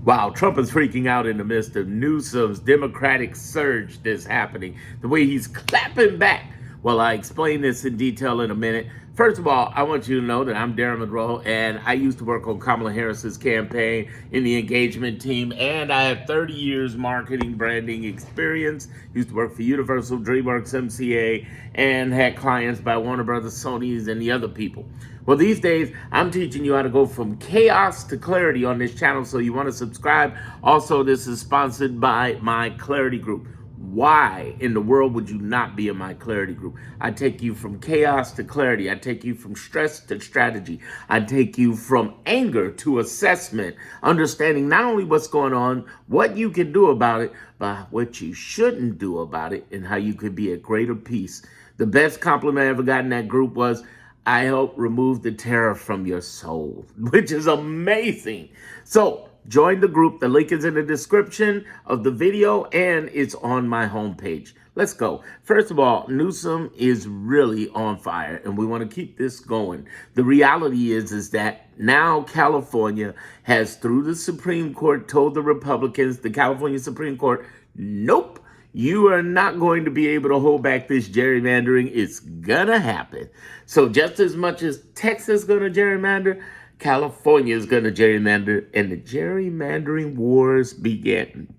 Wow, Trump is freaking out in the midst of Newsom's Democratic surge that's happening. The way he's clapping back. Well, I explain this in detail in a minute. First of all, I want you to know that I'm Darren Monroe, and I used to work on Kamala Harris's campaign in the engagement team, and I have 30 years marketing branding experience. Used to work for Universal, DreamWorks, MCA, and had clients by Warner Brothers, Sony's, and the other people. Well, these days, I'm teaching you how to go from chaos to clarity on this channel, so you want to subscribe. Also, this is sponsored by my Clarity Group. Why in the world would you not be in my Clarity Group? I take you from chaos to clarity. I take you from stress to strategy. I take you from anger to assessment, understanding not only what's going on, what you can do about it, but what you shouldn't do about it, and how you could be at greater peace. The best compliment I ever got in that group was, I help remove the terror from your soul, which is amazing. So join the group. The link is in the description of the video and it's on my homepage. Let's go. First of all, Newsom is really on fire and we want to keep this going. The reality is that now California has, through the Supreme Court, told the Republicans, the California Supreme Court, nope. You are not going to be able to hold back this gerrymandering. It's gonna happen. So just as much as Texas is gonna gerrymander, California is gonna gerrymander, and the gerrymandering wars begin.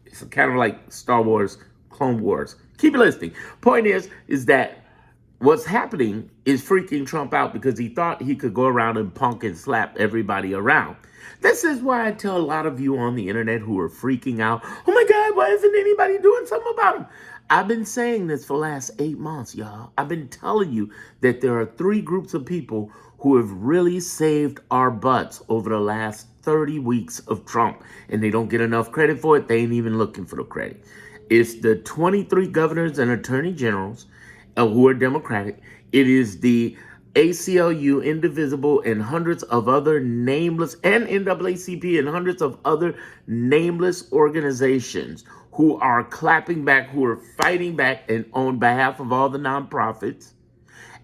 It's kind of like Star Wars, Clone Wars. Keep listening. Point is that what's happening is freaking Trump out because he thought he could go around and punk and slap everybody around. This is why I tell a lot of you on the internet who are freaking out, oh my God, why isn't anybody doing something about him? I've been saying this for the last 8 months, y'all. I've been telling you that there are 3 groups of people who have really saved our butts over the last 30 weeks of Trump. And they don't get enough credit for it. They ain't even looking for the credit. It's the 23 governors and attorney generals who are Democratic. It is the ACLU, Indivisible, and hundreds of other nameless, and NAACP, and hundreds of other nameless organizations who are clapping back, who are fighting back and on behalf of all the nonprofits.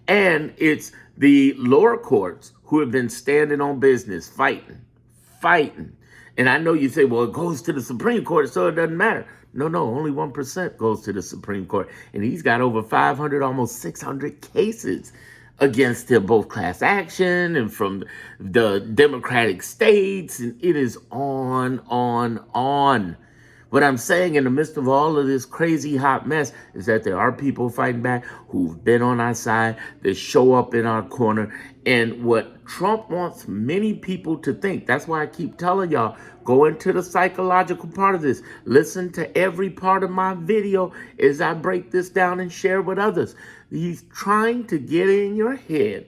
And it's the lower courts who have been standing on business, fighting. And I know you say, well, it goes to the Supreme Court, so it doesn't matter. No, only 1% goes to the Supreme Court. And he's got over 500, almost 600 cases against him, both class action and from the Democratic states. And it is on. What I'm saying in the midst of all of this crazy hot mess is that there are people fighting back who've been on our side, that show up in our corner. And what Trump wants many people to think, that's why I keep telling y'all, go into the psychological part of this. Listen to every part of my video as I break this down and share with others. He's trying to get in your head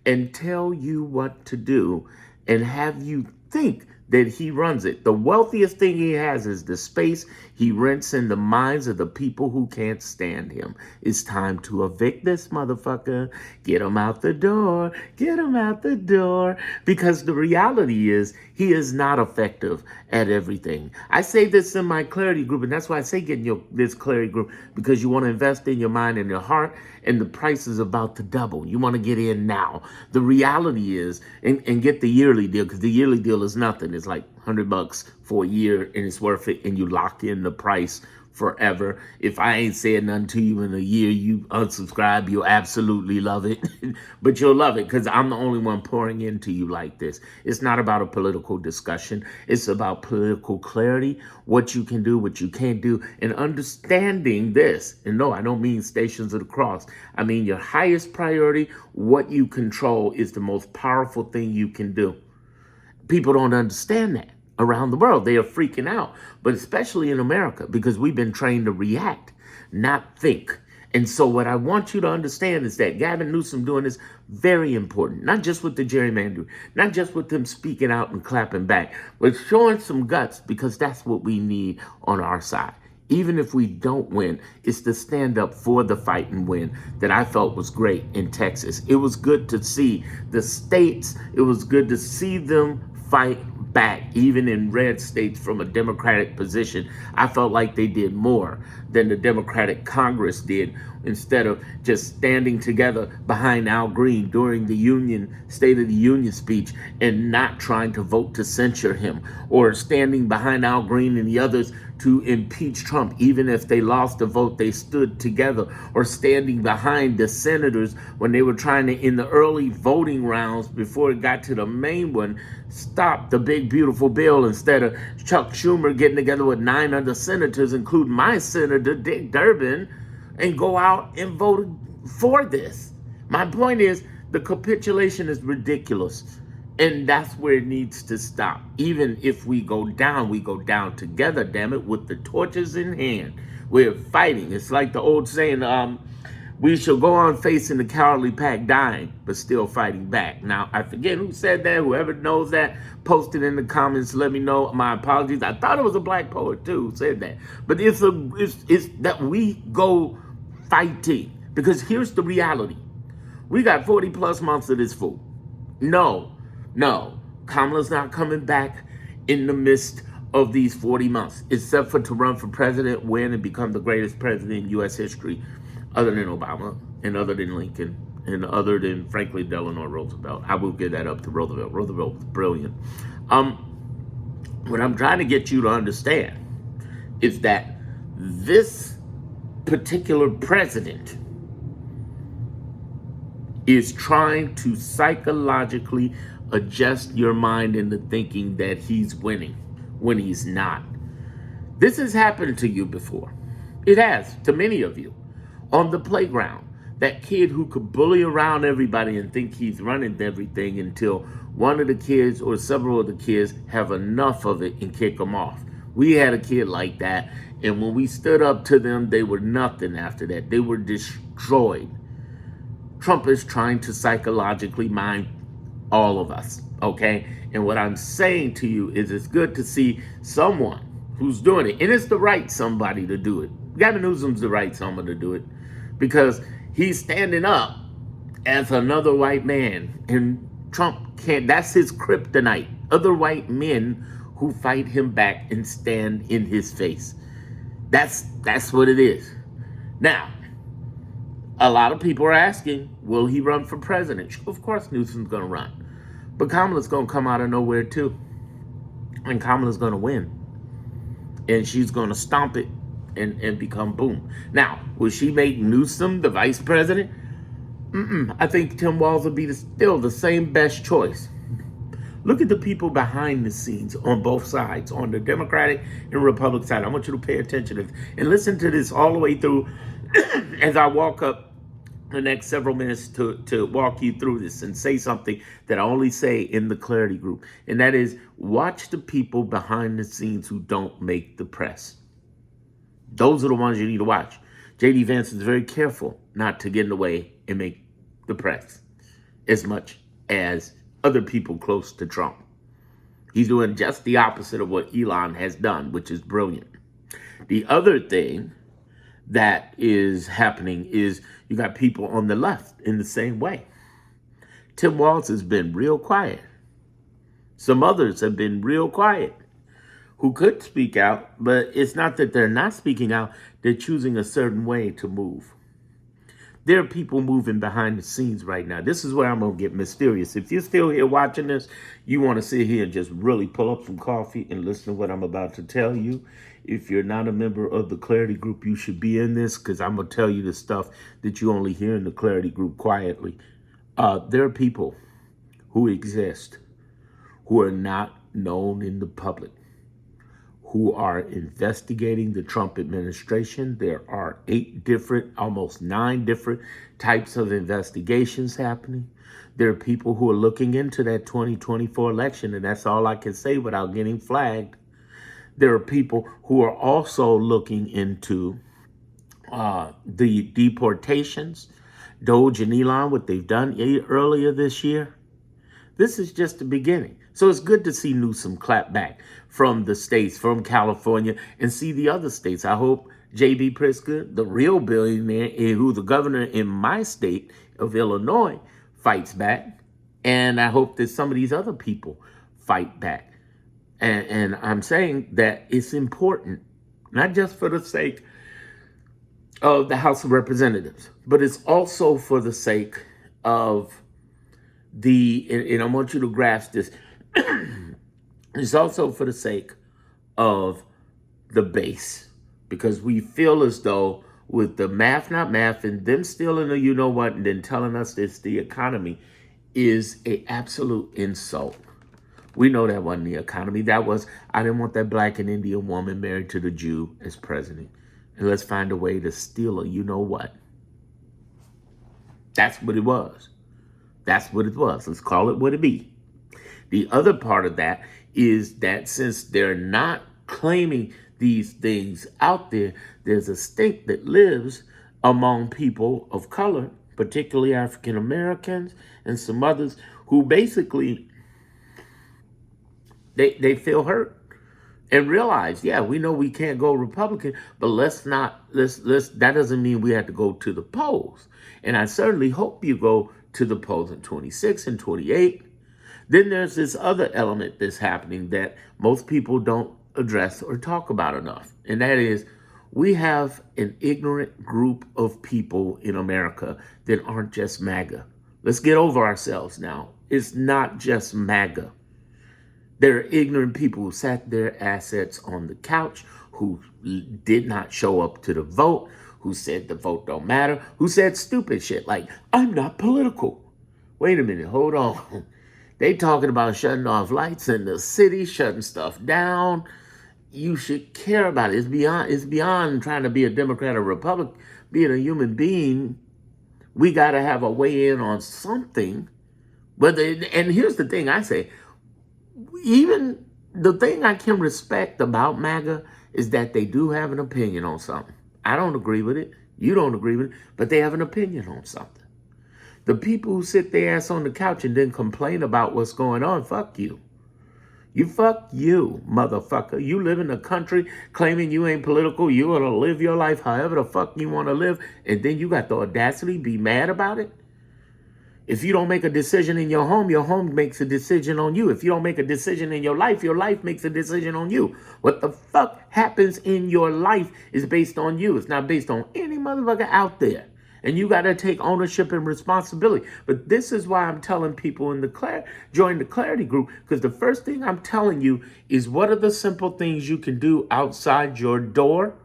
and tell you what to do and have you think that he runs it. The wealthiest thing he has is the space he rents in the minds of the people who can't stand him. It's time to evict this motherfucker. Get him out the door. Get him out the door. Because the reality is he is not effective at everything. I say this in my Clarity Group, and that's why I say get in this Clarity Group, because you want to invest in your mind and your heart, and the price is about to double. You want to get in now. The reality is, and get the yearly deal, because the yearly deal is nothing. It's like $100 for a year, and it's worth it, and you lock in the price forever. If I ain't said nothing to you in a year, you unsubscribe, you'll absolutely love it. But you'll love it because I'm the only one pouring into you like this. It's not about a political discussion. It's about political clarity, what you can do, what you can't do, and understanding this. And no, I don't mean Stations of the Cross. I mean your highest priority, what you control, is the most powerful thing you can do. People don't understand that. Around the world, they are freaking out, but especially in America, because we've been trained to react, not think. And so what I want you to understand is that Gavin Newsom doing this very important, not just with the gerrymandering, not just with them speaking out and clapping back, but showing some guts, because that's what we need on our side. Even if we don't win, it's to stand up for the fight and win that I felt was great in Texas. It was good to see the states. It was good to see them fight back, even in red states from a Democratic position. I felt like they did more than the Democratic Congress did, instead of just standing together behind Al Green during the State of the Union speech and not trying to vote to censure him, or standing behind Al Green and the others to impeach Trump. Even if they lost the vote, they stood together, or standing behind the senators when they were trying to, in the early voting rounds before it got to the main one, stop the big beautiful bill, instead of Chuck Schumer getting together with 9 other senators, including my senator Dick Durbin, and go out and vote for this. My point is, the capitulation is ridiculous. And that's where it needs to stop. Even if we go down together, damn it, with the torches in hand. We're fighting. It's like the old saying, we shall go on facing the cowardly pack dying, but still fighting back. Now, I forget who said that. Whoever knows that, post it in the comments. Let me know. My apologies. I thought it was a black poet, too, who said that. But it's that we go fighting. Because here's the reality. We got 40 plus months of this fool. No, Kamala's not coming back in the midst of these 40 months, except for to run for president, win, and become the greatest president in U.S. history, other than Obama, and other than Lincoln, and other than, frankly, Delano Roosevelt. I will give that up to Roosevelt. Roosevelt was brilliant. What I'm trying to get you to understand is that this particular president is trying to psychologically adjust your mind into thinking that he's winning when he's not. This has happened to you before. It has, to many of you. On the playground, that kid who could bully around everybody and think he's running everything until one of the kids or several of the kids have enough of it and kick them off. We had a kid like that, and when we stood up to them, they were nothing after that. They were destroyed. Trump is trying to psychologically mind all of us, okay? And what I'm saying to you is, it's good to see someone who's doing it. And it's the right somebody to do it. Gavin Newsom's the right someone to do it, because he's standing up as another white man. And Trump can't, that's his kryptonite. Other white men who fight him back and stand in his face. That's what it is. Now, a lot of people are asking, will he run for president? Of course Newsom's going to run. But Kamala's going to come out of nowhere too. And Kamala's going to win. And she's going to stomp it and become boom. Now, will she make Newsom the vice president? I think Tim Walz will be still the same best choice. Look at the people behind the scenes on both sides, on the Democratic and Republican side. I want you to pay attention and listen to this all the way through as I walk up the next several minutes to walk you through this and say something that I only say in the Clarity Group. And that is, watch the people behind the scenes who don't make the press. Those are the ones you need to watch. J.D. Vance is very careful not to get in the way and make the press as much as other people close to Trump. He's doing just the opposite of what Elon has done, which is brilliant. The other thing that is happening is you got people on the left in the same way. Tim Walz has been real quiet. Some others have been real quiet who could speak out, but it's not that they're not speaking out. They're choosing a certain way to move. There are people moving behind the scenes right now. This is where I'm going to get mysterious. If you're still here watching this, you want to sit here and just really pull up some coffee and listen to what I'm about to tell you. If you're not a member of the Clarity Group, you should be in this, because I'm going to tell you the stuff that you only hear in the Clarity Group quietly. There are people who exist who are not known in the public, who are investigating the Trump administration. There are 8 different, almost 9 different types of investigations happening. There are people who are looking into that 2024 election, and that's all I can say without getting flagged. There are people who are also looking into the deportations, Doge and Elon, what they've done earlier this year. This is just the beginning. So it's good to see Newsom clap back from the states, from California, and see the other states. I hope J.B. Pritzker, the real billionaire, who the governor in my state of Illinois, fights back. And I hope that some of these other people fight back. And I'm saying that it's important, not just for the sake of the House of Representatives, but it's also for the sake of and I want you to grasp this, it's also for the sake of the base, because we feel as though with the math not math and them stealing the you know what and then telling us this the economy is a absolute insult. We know that wasn't the economy. That was, I didn't want that black and Indian woman married to the Jew as president, and let's find a way to steal a you know what. That's what it was. That's what it was. Let's call it what it be. The other part of that is that since they're not claiming these things out there, there's a stink that lives among people of color, particularly African Americans and some others, who basically they feel hurt and realize, yeah, we know we can't go Republican, but let's that doesn't mean we have to go to the polls. And I certainly hope you go to the polls in 26 and 28. Then there's this other element that's happening that most people don't address or talk about enough. And that is, we have an ignorant group of people in America that aren't just MAGA. Let's get over ourselves now. It's not just MAGA. There are ignorant people who sat their assets on the couch, who did not show up to the vote, who said the vote don't matter, who said stupid shit like, I'm not political. Wait a minute, hold on. They talking about shutting off lights in the city, shutting stuff down. You should care about it. It's beyond trying to be a Democrat or Republican. Being a human being, we got to have a weigh in on something. And here's the thing I say, even the thing I can respect about MAGA is that they do have an opinion on something. I don't agree with it. You don't agree with it, but they have an opinion on something. The people who sit their ass on the couch and then complain about what's going on, fuck you. Fuck you, motherfucker. You live in a country claiming you ain't political. You want to live your life however the fuck you want to live, and then you got the audacity to be mad about it? If you don't make a decision in your home makes a decision on you. If you don't make a decision in your life makes a decision on you. What the fuck happens in your life is based on you. It's not based on any motherfucker out there. And you got to take ownership and responsibility. But this is why I'm telling people join the Clarity Group, because the first thing I'm telling you is what are the simple things you can do outside your door,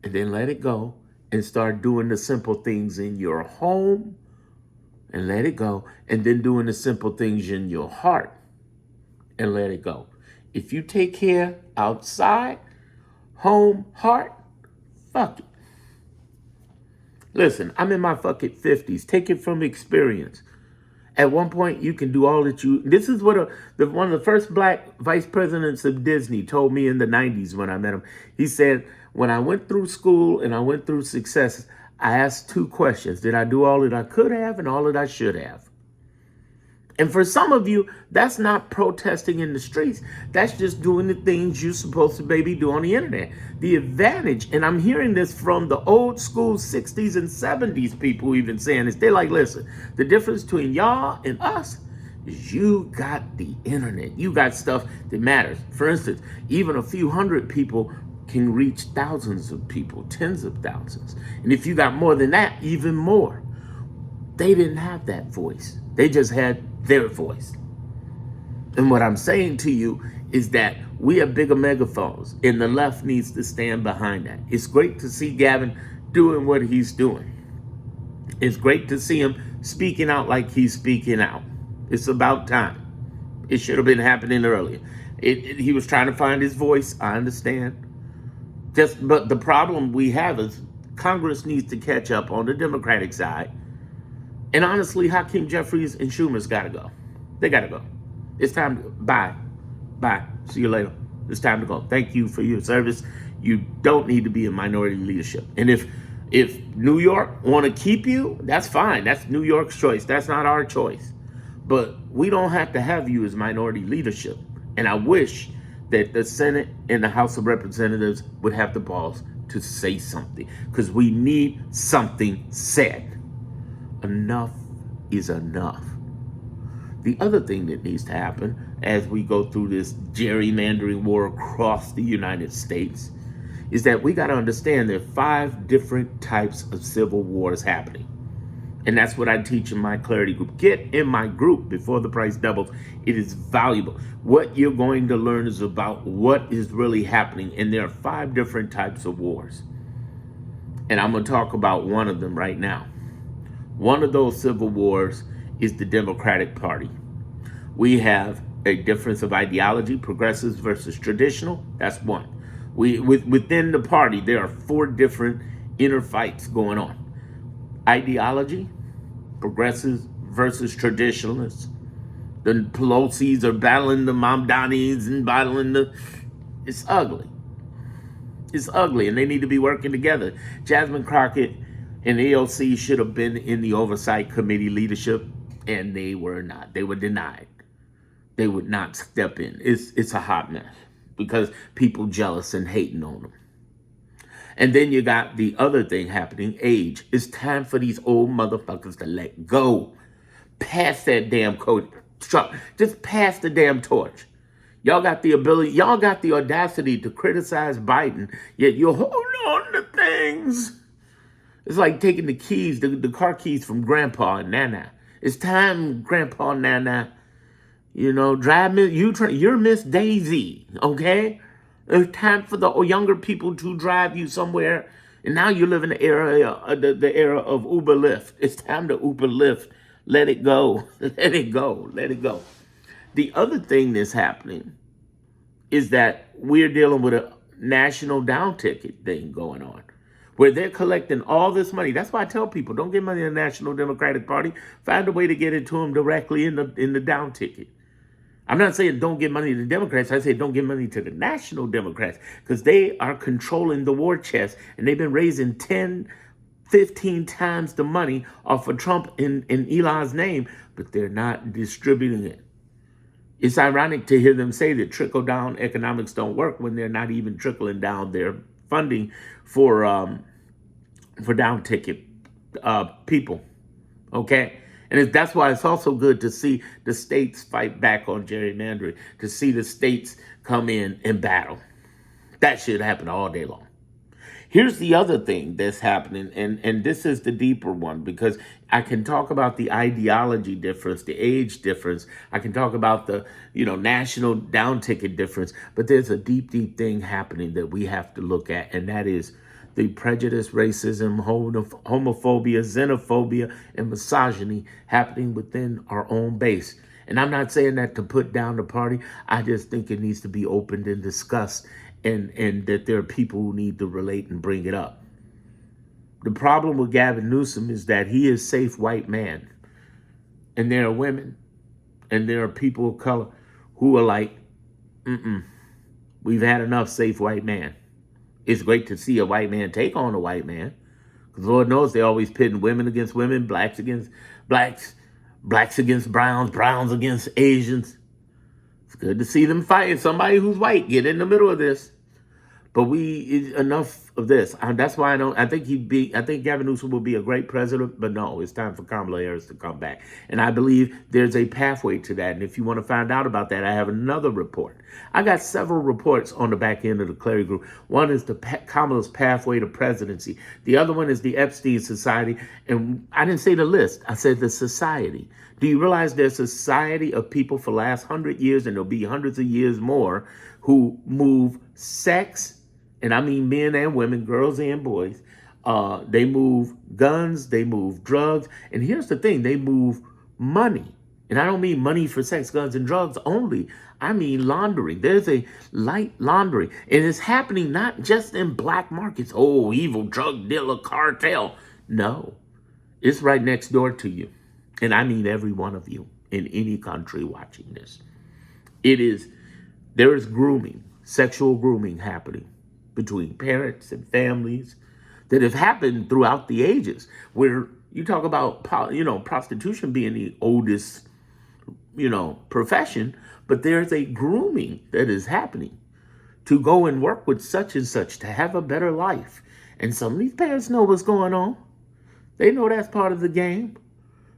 and then let it go and start doing the simple things in your home and let it go, and then doing the simple things in your heart and let it go. If you take care outside, home, heart, fuck it. Listen, I'm in my fucking 50s. Take it from experience. At one point, you can do all that you... This is what one of the first black vice presidents of Disney told me in the 90s when I met him. He said, when I went through school and I went through success, I asked two questions. Did I do all that I could have and all that I should have? And for some of you, that's not protesting in the streets. That's just doing the things you're supposed to maybe do on the internet. The advantage, and I'm hearing this from the old school 60s and 70s people even saying this. They're like, listen, the difference between y'all and us is you got the internet. You got stuff that matters. For instance, even a few hundred people can reach thousands of people, tens of thousands. And if you got more than that, even more. They didn't have that voice. They just had their voice. And what I'm saying to you is that we have bigger megaphones, and the left needs to stand behind that. It's great to see Gavin doing what he's doing. It's great to see him speaking out like he's speaking out. It's about time. It should have been happening earlier. He was trying to find his voice. I understand. But the problem we have is Congress needs to catch up on the Democratic side. And honestly, Hakeem Jeffries and Schumer's got to go. They got to go. It's time to go. Bye. See you later. It's time to go. Thank you for your service. You don't need to be in minority leadership. And if New York want to keep you, that's fine. That's New York's choice. That's not our choice. But we don't have to have you as minority leadership. And I wish that the Senate and the House of Representatives would have the balls to say something, because we need something said. Enough is enough. The other thing that needs to happen, as we go through this gerrymandering war across the United States is that we got to understand there are 5 different types of civil wars happening. And that's what I teach in my clarity group. Get in my group before the price doubles. It is valuable. What you're going to learn is about what is really happening. And there are 5 different types of wars. And I'm going to talk about one of them right now. One of those civil wars is the Democratic Party. We have a difference of ideology, progressives versus traditional. That's one. Within the party, there are 4 different inner fights going on. Ideology, progressives versus traditionalists. The Pelosi's are battling the Mamdanis and battling the... It's ugly. It's ugly, and they need to be working together. Jasmine Crockett and AOC should have been in the Oversight Committee leadership, and they were not. They were denied. They would not step in. It's a hot mess because people jealous and hating on them. And then you got the other thing happening, age. It's time for these old motherfuckers to let go. Pass that damn coach. Just pass the damn torch. Y'all got the ability, y'all got the audacity to criticize Biden, yet you're holding on to things. It's like taking the keys, the car keys from Grandpa and Nana. It's time, Grandpa and Nana. You know, drive me. You're Miss Daisy, okay? It's time for the younger people to drive you somewhere. And now you live in the era, the era of Uber Lyft. It's time to Uber Lyft. Let it go. Let it go. Let it go. The other thing that's happening is that we're dealing with a national down ticket thing going on, where they're collecting all this money. That's why I tell people, don't give money to the National Democratic Party. Find a way to get it to them directly in the down ticket. I'm not saying don't give money to the Democrats. I say don't give money to the National Democrats because they are controlling the war chest, and they've been raising 10, 15 times the money off of Trump in Elon's name, but they're not distributing it. It's ironic to hear them say that trickle-down economics don't work when they're not even trickling down their funding for down ticket people, okay? And that's why it's also good to see the states fight back on gerrymandering, to see the states come in and battle. That should happen all day long. Here's the other thing that's happening, and this is the deeper one, because I can talk about the ideology difference, the age difference. I can talk about the, national down ticket difference, but there's a deep, deep thing happening that we have to look at, and that is the prejudice, racism, homophobia, xenophobia, and misogyny happening within our own base. And I'm not saying that to put down the party. I just think it needs to be opened and discussed, and that there are people who need to relate and bring it up. The problem with Gavin Newsom is that he is a safe white man. And there are women and there are people of color who are like, we've had enough safe white man. It's great to see a white man take on a white man, because Lord knows they're always pitting women against women, blacks against blacks, blacks against browns, browns against Asians. It's good to see them fighting somebody who's white. Get in the middle of this. But enough of this. That's why I think Gavin Newsom will be a great president, but no, it's time for Kamala Harris to come back. And I believe there's a pathway to that. And if you want to find out about that, I have another report. I got several reports on the back end of the Clarity Group. One is Kamala's pathway to presidency. The other one is the Epstein Society. And I didn't say the list. I said the society. Do you realize there's a society of people for the last 100 years, and there'll be hundreds of years more, who move sex, and I mean men and women, girls and boys. They move guns, they move drugs. And here's the thing, they move money. And I don't mean money for sex, guns, and drugs only. I mean laundering. There's a light laundering. And it's happening not just in black markets. Oh, evil drug dealer cartel. No, it's right next door to you. And I mean every one of you in any country watching this. There is grooming, sexual grooming happening between parents and families that have happened throughout the ages, where you talk about, prostitution being the oldest, profession, but there's a grooming that is happening to go and work with such and such to have a better life. And some of these parents know what's going on. They know that's part of the game.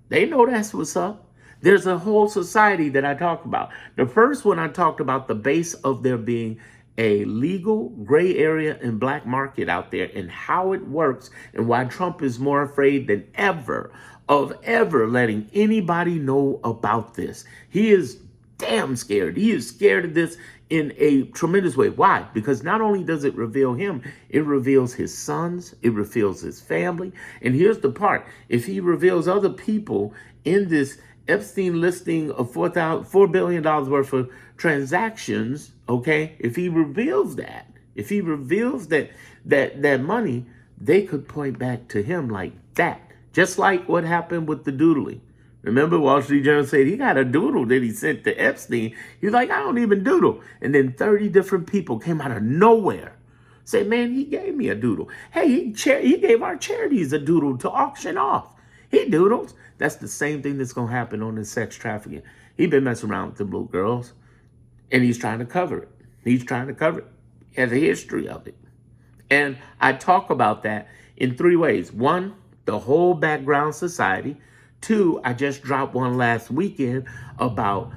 They know that's what's up. There's a whole society that I talked about. The first one I talked about the base of there being a legal gray area and black market out there and how it works and why Trump is more afraid than ever of ever letting anybody know about this. He is damn scared. He is scared of this in a tremendous way. Why? Because not only does it reveal him, it reveals his sons, it reveals his family. And here's the part. If he reveals other people in this Epstein listing of $4 billion worth of transactions, okay, if he reveals that, that money, they could point back to him like that. Just like what happened with the doodling. Remember, Wall Street Journal said he got a doodle that he sent to Epstein. He's like, I don't even doodle. And then 30 different people came out of nowhere. Say, man, he gave me a doodle. Hey, he gave our charities a doodle to auction off. He doodles. That's the same thing that's going to happen on the sex trafficking. He's been messing around with the little girls, and he's trying to cover it. He's trying to cover it. He has a history of it. And I talk about that in three ways. One, the whole background society. Two, I just dropped one last weekend about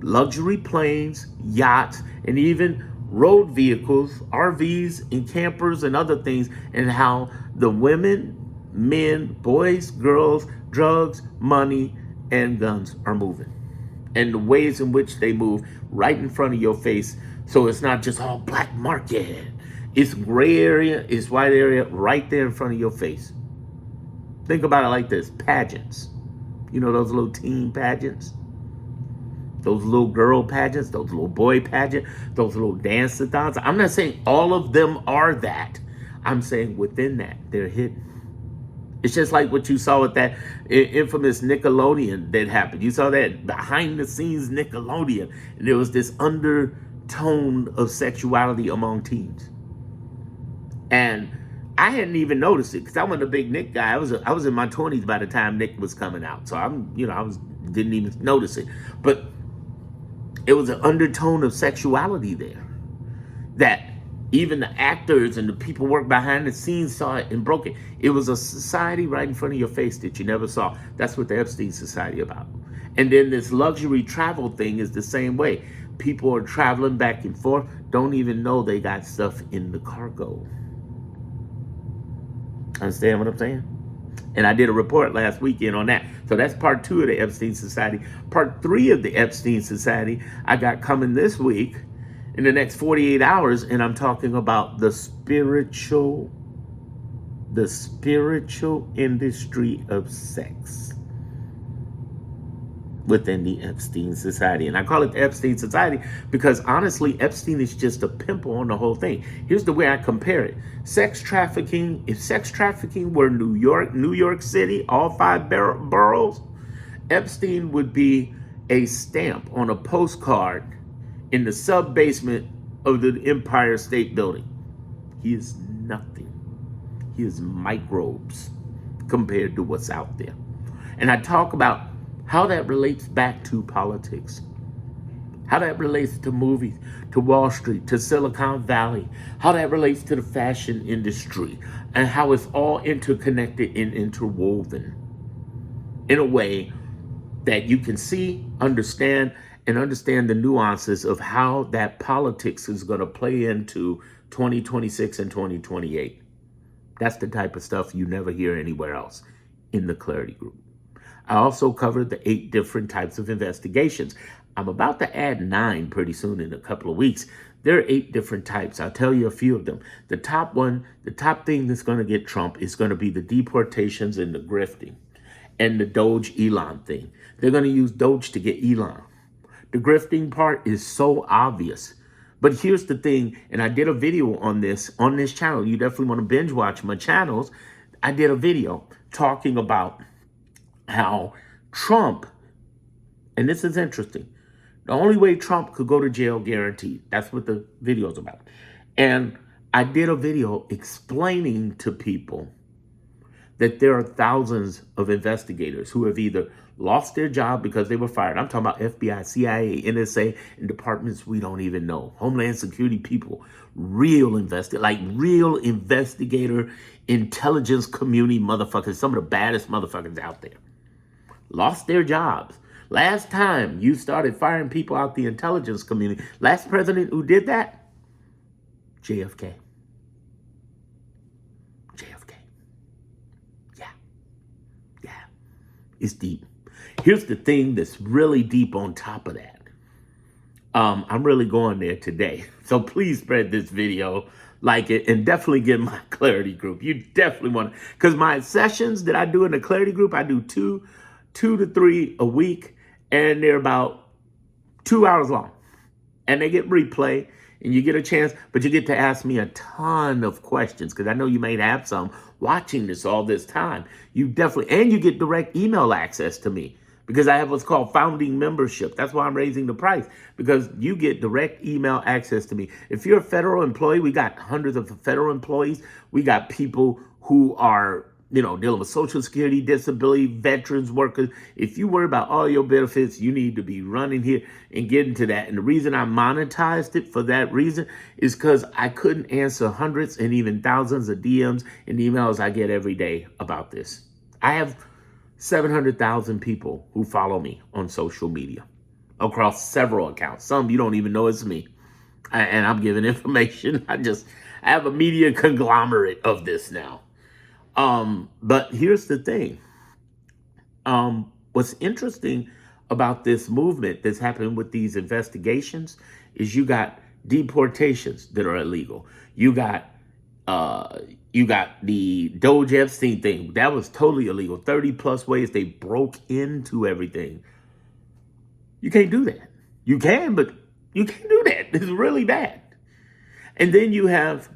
luxury planes, yachts, and even road vehicles, RVs and campers and other things, and how the women, men, boys, girls, drugs, money, and guns are moving. And the ways in which they move right in front of your face. So it's not just all black market. It's gray area, it's white area right there in front of your face. Think about it like this, pageants. You know those little teen pageants? Those little girl pageants, those little boy pageants, those little dance-a-thons. I'm not saying all of them are that. I'm saying within that, they're hidden. It's just like what you saw with that infamous Nickelodeon that happened. You saw that behind-the-scenes Nickelodeon, and there was this undertone of sexuality among teens. And I hadn't even noticed it because I wasn't a big Nick guy. I was in my 20s by the time Nick was coming out, so didn't even notice it. But it was an undertone of sexuality there that even the actors and the people work behind the scenes saw it and broke it. It was a society right in front of your face that you never saw. That's what the Epstein Society about. And then this luxury travel thing is the same way. People are traveling back and forth, don't even know they got stuff in the cargo. Understand what I'm saying? And I did a report last weekend on that. So that's part 2 of the Epstein Society. Part 3 of the Epstein Society I got coming this week in the next 48 hours. And I'm talking about the spiritual industry of sex within the Epstein Society. And I call it the Epstein Society because honestly, Epstein is just a pimple on the whole thing. Here's the way I compare it. Sex trafficking, if sex trafficking were New York City, all 5 boroughs, Epstein would be a stamp on a postcard in the sub-basement of the Empire State Building. He is nothing. He is microbes compared to what's out there. And I talk about how that relates back to politics, how that relates to movies, to Wall Street, to Silicon Valley, how that relates to the fashion industry, and how it's all interconnected and interwoven in a way that you can see, understand the nuances of how that politics is going to play into 2026 and 2028. That's the type of stuff you never hear anywhere else in the Clarity Group. I also covered the 8 different types of investigations. I'm about to add 9 pretty soon in a couple of weeks. There are 8 different types. I'll tell you a few of them. The top thing that's going to get Trump is going to be the deportations and the grifting and the Doge Elon thing. They're going to use Doge to get Elon. The grifting part is so obvious. But here's the thing, and I did a video on this channel. You definitely want to binge watch my channels. I did a video talking about how Trump, and this is interesting, the only way Trump could go to jail guaranteed. That's what the video is about. And I did a video explaining to people that there are thousands of investigators who have either lost their job because they were fired. I'm talking about FBI, CIA, NSA, and departments we don't even know. Homeland Security people, real investigator, intelligence community motherfuckers, some of the baddest motherfuckers out there. Lost their jobs Last time you started firing people out the intelligence community, last president who did that, JFK. JFK. Yeah. Yeah. It's deep. Here's the thing that's really deep on top of that. I'm really going there today. So please spread this video, like it, and definitely get my clarity group. You definitely want to, because my sessions that I do in the clarity group, I do two to three a week, and they're about 2 hours long. And they get replay, and you get a chance, but you get to ask me a ton of questions, because I know you may have some watching this all this time. You definitely, and you get direct email access to me, because I have what's called founding membership. That's why I'm raising the price, because you get direct email access to me. If you're a federal employee, we got hundreds of federal employees. We got people who are, dealing with Social Security, disability, veterans, workers. If you worry about all your benefits, you need to be running here and getting to that. And the reason I monetized it for that reason is because I couldn't answer hundreds and even thousands of DMs and emails I get every day about this. I have 700,000 people who follow me on social media across several accounts. Some you don't even know it's me. And I'm giving information. I have a media conglomerate of this now. But here's the thing. What's interesting about this movement that's happening with these investigations is you got deportations that are illegal. You got the Doge Epstein thing. That was totally illegal. 30 plus ways they broke into everything. You can't do that. You can, but you can't do that. It's really bad. And then you have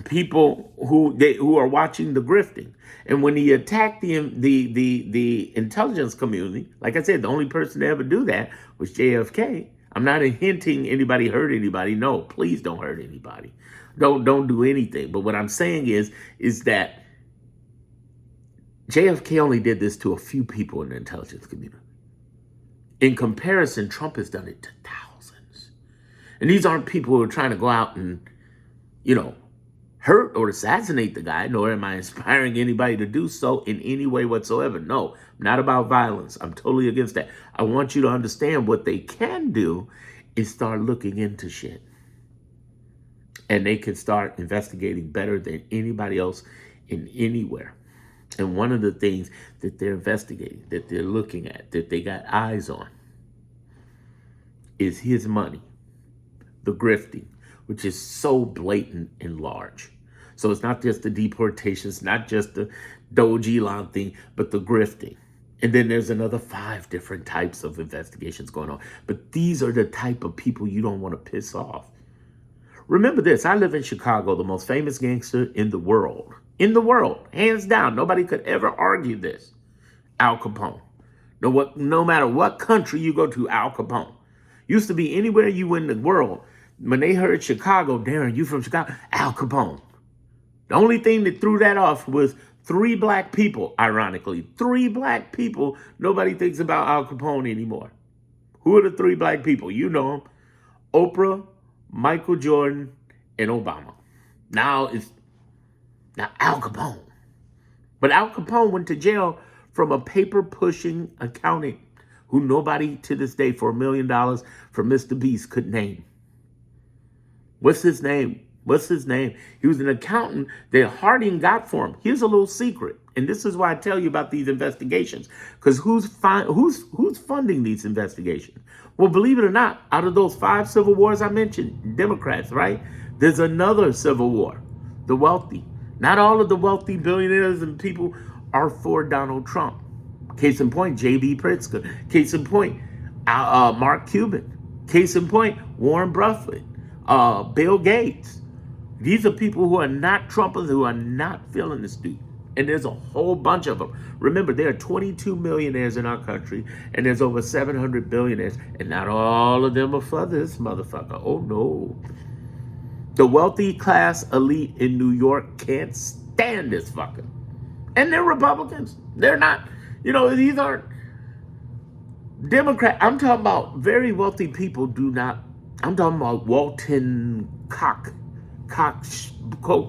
people who are watching the grifting. And when he attacked the intelligence community, like I said, the only person to ever do that was JFK. I'm not hinting anybody hurt anybody. No, please don't hurt anybody. Don't do anything. But what I'm saying is that JFK only did this to a few people in the intelligence community. In comparison, Trump has done it to thousands. And these aren't people who are trying to go out and, hurt or assassinate the guy, nor am I inspiring anybody to do so in any way whatsoever. No, I'm not about violence. I'm totally against that. I want you to understand what they can do is start looking into shit. And they can start investigating better than anybody else in anywhere. And one of the things that they're investigating, that they're looking at, that they got eyes on, is his money, the grifting, which is so blatant and large. So it's not just the deportations, not just the Doge Elon thing, but the grifting. And then there's another 5 different types of investigations going on. But these are the type of people you don't want to piss off. Remember this, I live in Chicago, the most famous gangster in the world. In the world, hands down. Nobody could ever argue this. Al Capone. No matter what country you go to, Al Capone. Used to be anywhere you went in the world. When they heard Chicago, Darren, you from Chicago? Al Capone. The only thing that threw that off was 3 black people, ironically. 3 black people. Nobody thinks about Al Capone anymore. Who are the 3 black people? You know them. Oprah, Michael Jordan, and Obama. Now Al Capone. But Al Capone went to jail from a paper-pushing accountant who nobody to this day for $1 million for Mr. Beast could name. What's his name? He was an accountant that Harding got for him. Here's a little secret. And this is why I tell you about these investigations. Because who's funding these investigations? Well, believe it or not, out of those 5 civil wars I mentioned, Democrats, right? There's another civil war, the wealthy. Not all of the wealthy billionaires and people are for Donald Trump. Case in point, J.B. Pritzker. Case in point, Mark Cuban. Case in point, Warren Buffett. Bill Gates. These are people who are not Trumpers, who are not feeling this dude. And there's a whole bunch of them. Remember, there are 22 millionaires in our country, and there's over 700 billionaires, and not all of them are for this motherfucker. Oh, no. The wealthy class elite in New York can't stand this fucker. And they're Republicans. They're not, these aren't Democrats. I'm talking about very wealthy people do not. I'm talking about Walton Koch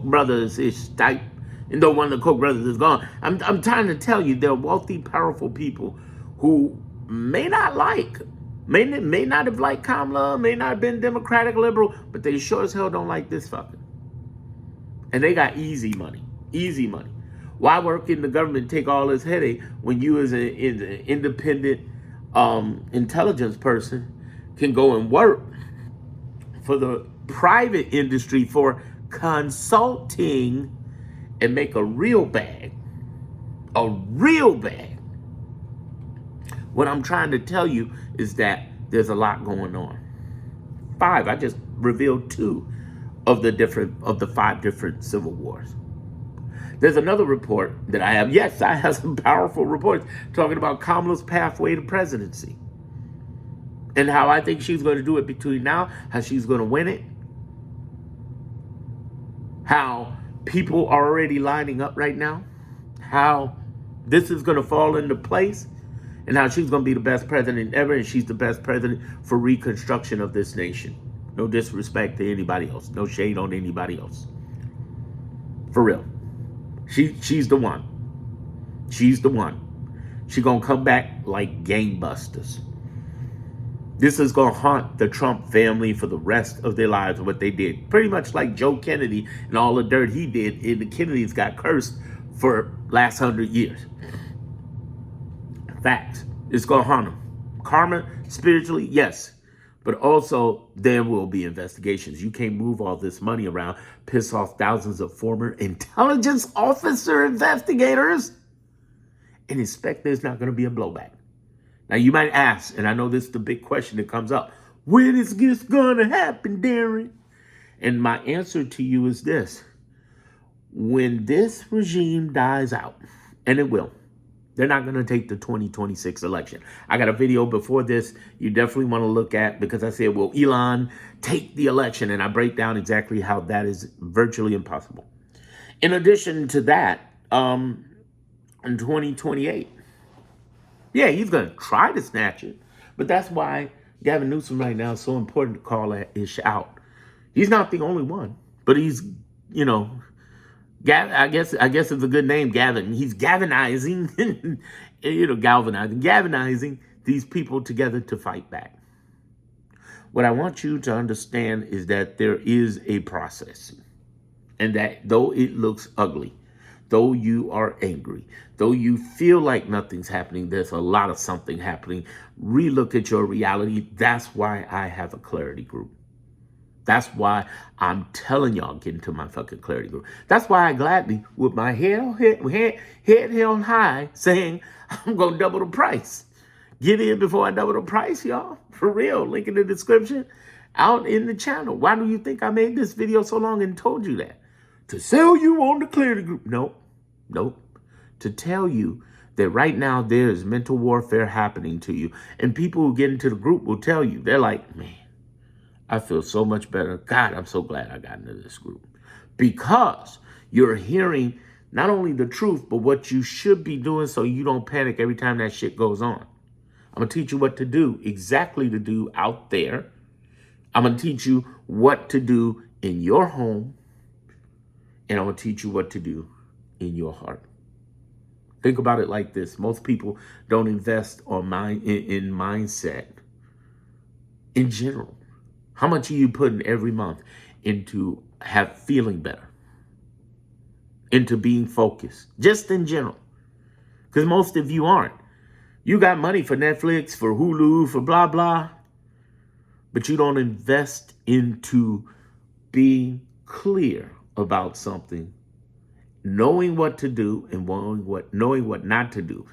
brothers-ish type. And though one of the Koch brothers is gone, I'm trying to tell you, they're wealthy, powerful people who may not like, may not have liked Kamala, may not have been Democratic liberal, but they sure as hell don't like this fucker. And they got easy money, easy money. Why work in the government, take all this headache when you as an independent intelligence person can go and work for the private industry for consulting and make a real bag, a real bag. What I'm trying to tell you is that there's a lot going on. I just revealed 2 of the 5 different civil wars. There's another report that I have. Yes, I have some powerful reports talking about Kamala's pathway to presidency and how I think she's going to do it between now, how she's going to win it, how people are already lining up right now, how this is going to fall into place, and how she's going to be the best president ever, and she's the best president for reconstruction of this nation. No disrespect to anybody else. No shade on anybody else. For real. She's the one. She's the one. She's going to come back like gangbusters. This is going to haunt the Trump family for the rest of their lives, what they did. Pretty much like Joe Kennedy and all the dirt he did, and the Kennedys got cursed for last 100 years. Facts. It's going to haunt them. Karma, spiritually, yes. But also, there will be investigations. You can't move all this money around, piss off thousands of former intelligence officer investigators, and expect there's not going to be a blowback. Now, you might ask, and I know this is the big question that comes up, when is this going to happen, Darren? And my answer to you is this. When this regime dies out, and it will, they're not going to take the 2026 election. I got a video before this you definitely want to look at, because I said, will Elon take the election? And I break down exactly how that is virtually impossible. In addition to that, in 2028, yeah, he's going to try to snatch it. But that's why Gavin Newsom right now is so important to call that ish out. He's not the only one, but he's, I guess it's a good name, Gavin. He's galvanizing, galvanizing these people together to fight back. What I want you to understand is that there is a process, and that though it looks ugly, though you are angry, though you feel like nothing's happening, there's a lot of something happening. Relook at your reality. That's why I have a clarity group. That's why I'm telling y'all, get into my fucking clarity group. That's why I gladly, with my head held high, saying I'm going to double the price. Get in before I double the price, y'all. For real. Link in the description, out in the channel. Why do you think I made this video so long and told you that? To sell you on the clarity group. Nope. To tell you that right now there's mental warfare happening to you. And people who get into the group will tell you, they're like, man, I feel so much better. God, I'm so glad I got into this group. Because you're hearing not only the truth, but what you should be doing so you don't panic every time that shit goes on. I'm going to teach you what to do, exactly to do out there. I'm going to teach you what to do in your home. And I'm going to teach you what to do in your heart. Think about it like this. Most people don't invest in mindset in general. How much are you putting every month into feeling better? Into being focused, just in general. Because most of you aren't. You got money for Netflix, for Hulu, for blah, blah. But you don't invest into being clear about something, knowing what to do and knowing what not to do.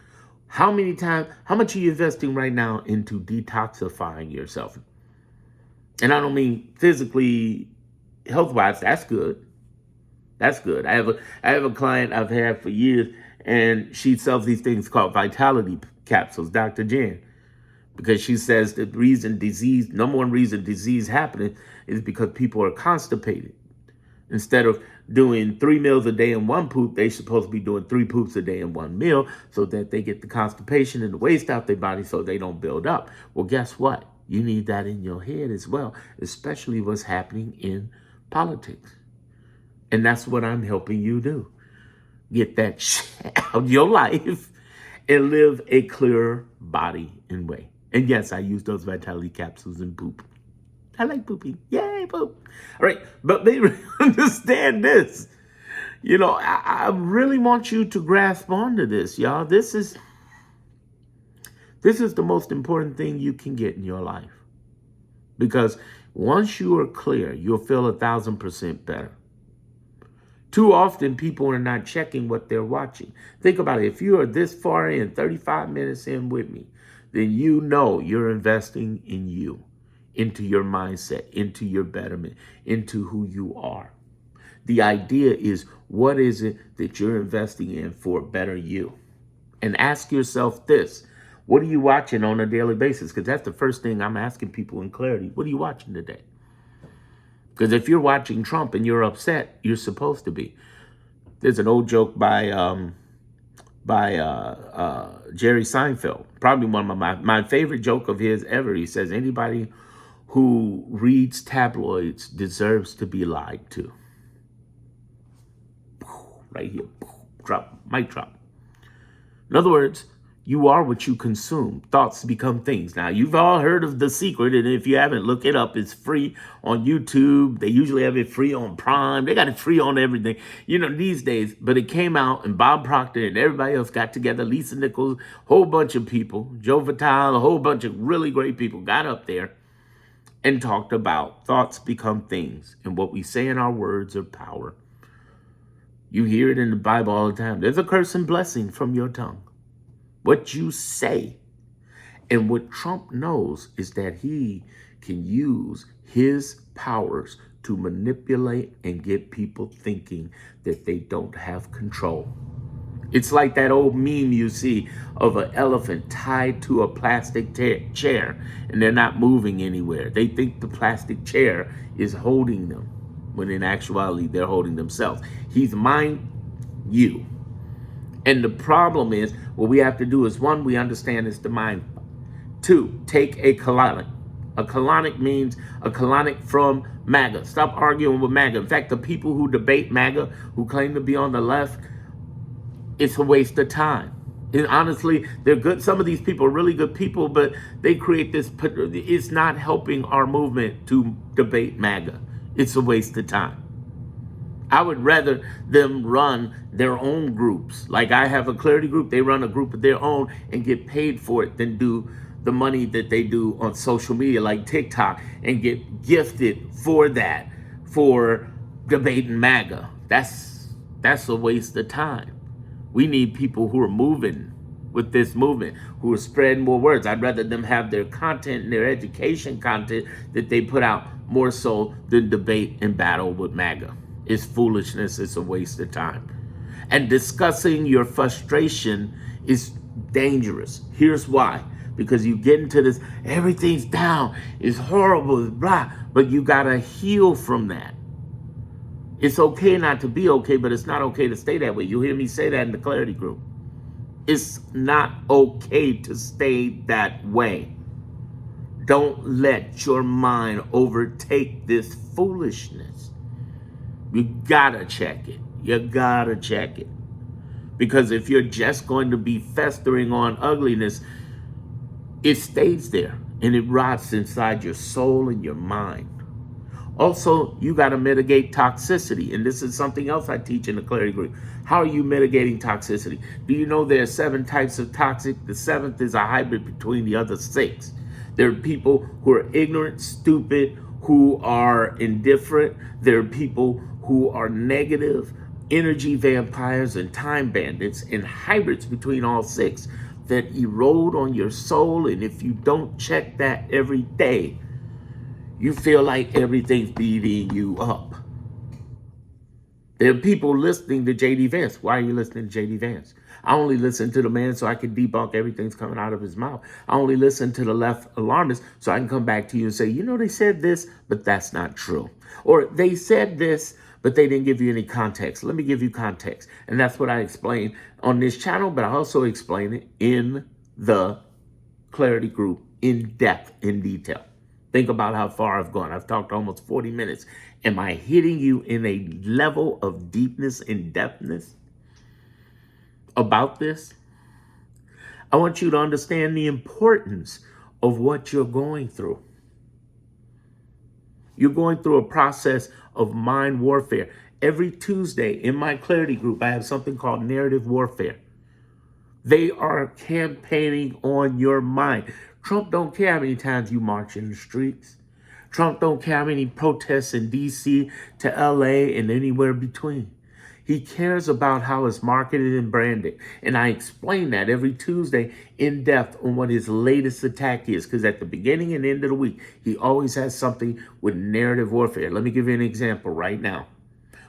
How much are you investing right now into detoxifying yourself? And I don't mean physically, health-wise. That's good. That's good. I have a client I've had for years, and she sells these things called vitality capsules, Dr. Jen, because she says the number one reason disease happening is because people are constipated. Instead of doing 3 meals a day in one poop, they're supposed to be doing 3 poops a day in one meal so that they get the constipation and the waste out their body so they don't build up. Well, guess what? You need that in your head as well, especially what's happening in politics. And that's what I'm helping you do. Get that shit out of your life and live a clearer body and way. And yes, I use those vitality capsules and poop. I like pooping. Yay, poop. All right, but maybe understand this. I really want you to grasp onto this, y'all. This is the most important thing you can get in your life. Because once you are clear, you'll feel 1,000% better. Too often, people are not checking what they're watching. Think about it. If you are this far in, 35 minutes in with me, then you know you're investing in you, into your mindset, into your betterment, into who you are. The idea is, what is it that you're investing in for a better you? And ask yourself this. What are you watching on a daily basis? Because that's the first thing I'm asking people in clarity. What are you watching today? Because if you're watching Trump and you're upset, you're supposed to be. There's an old joke by Jerry Seinfeld, probably one of my favorite joke of his ever. He says, anybody who reads tabloids deserves to be lied to. Right here, drop, mic drop. In other words, you are what you consume. Thoughts become things. Now, you've all heard of The Secret, and if you haven't, look it up. It's free on YouTube. They usually have it free on Prime. They got it free on everything, these days. But it came out, and Bob Proctor and everybody else got together, Lisa Nichols, a whole bunch of people, Joe Vitale, a whole bunch of really great people got up there and talked about thoughts become things, and what we say in our words are power. You hear it in the Bible all the time. There's a curse and blessing from your tongue. What you say. And what Trump knows is that he can use his powers to manipulate and get people thinking that they don't have control. It's like that old meme you see of an elephant tied to a plastic chair, and they're not moving anywhere. They think the plastic chair is holding them, when in actuality, they're holding themselves. He's mind you. And the problem is, what we have to do is, one, we understand it's the mind. Two, take a colonic. A colonic means a colonic from MAGA. Stop arguing with MAGA. In fact, the people who debate MAGA, who claim to be on the left, it's a waste of time. And honestly, they're good. Some of these people are really good people, but they create this. It's not helping our movement to debate MAGA. It's a waste of time. I would rather them run their own groups. Like I have a clarity group, they run a group of their own and get paid for it than do the money that they do on social media like TikTok and get gifted for that, for debating MAGA. That's a waste of time. We need people who are moving with this movement, who are spreading more words. I'd rather them have their content and their education content that they put out more so than debate and battle with MAGA. It's foolishness. It's a waste of time. And discussing your frustration is dangerous. Here's why. Because you get into this, everything's down, it's horrible, blah, but you got to heal from that. It's okay not to be okay, but it's not okay to stay that way. You'll hear me say that in the clarity group. It's not okay to stay that way. Don't let your mind overtake this foolishness. You gotta check it. You gotta check it. Because if you're just going to be festering on ugliness, it stays there and it rots inside your soul and your mind. Also, you got to mitigate toxicity. And this is something else I teach in the clarity group. How are you mitigating toxicity? Do you know there are 7 types of toxic? The 7th is a hybrid between the other 6. There are people who are ignorant, stupid, who are indifferent. There are people who are negative, energy vampires, and time bandits, and hybrids between all 6 that erode on your soul. And if you don't check that every day, you feel like everything's beating you up. There are people listening to J.D. Vance. Why are you listening to J.D. Vance? I only listen to the man so I can debunk everything's coming out of his mouth. I only listen to the left alarmists so I can come back to you and say, they said this, but that's not true. Or they said this, but they didn't give you any context. Let me give you context. And that's what I explain on this channel, but I also explain it in the clarity group in depth, in detail. Think about how far I've gone. I've talked almost 40 minutes. Am I hitting you in a level of deepness and depthness about this? I want you to understand the importance of what you're going through. You're going through a process of mind warfare. Every Tuesday in my clarity group, I have something called narrative warfare. They are campaigning on your mind. Trump don't care how many times you march in the streets. Trump don't care how many protests in D.C. to L.A. and anywhere between. He cares about how it's marketed and branded. And I explain that every Tuesday in depth on what his latest attack is. Because at the beginning and end of the week, he always has something with narrative warfare. Let me give you an example right now.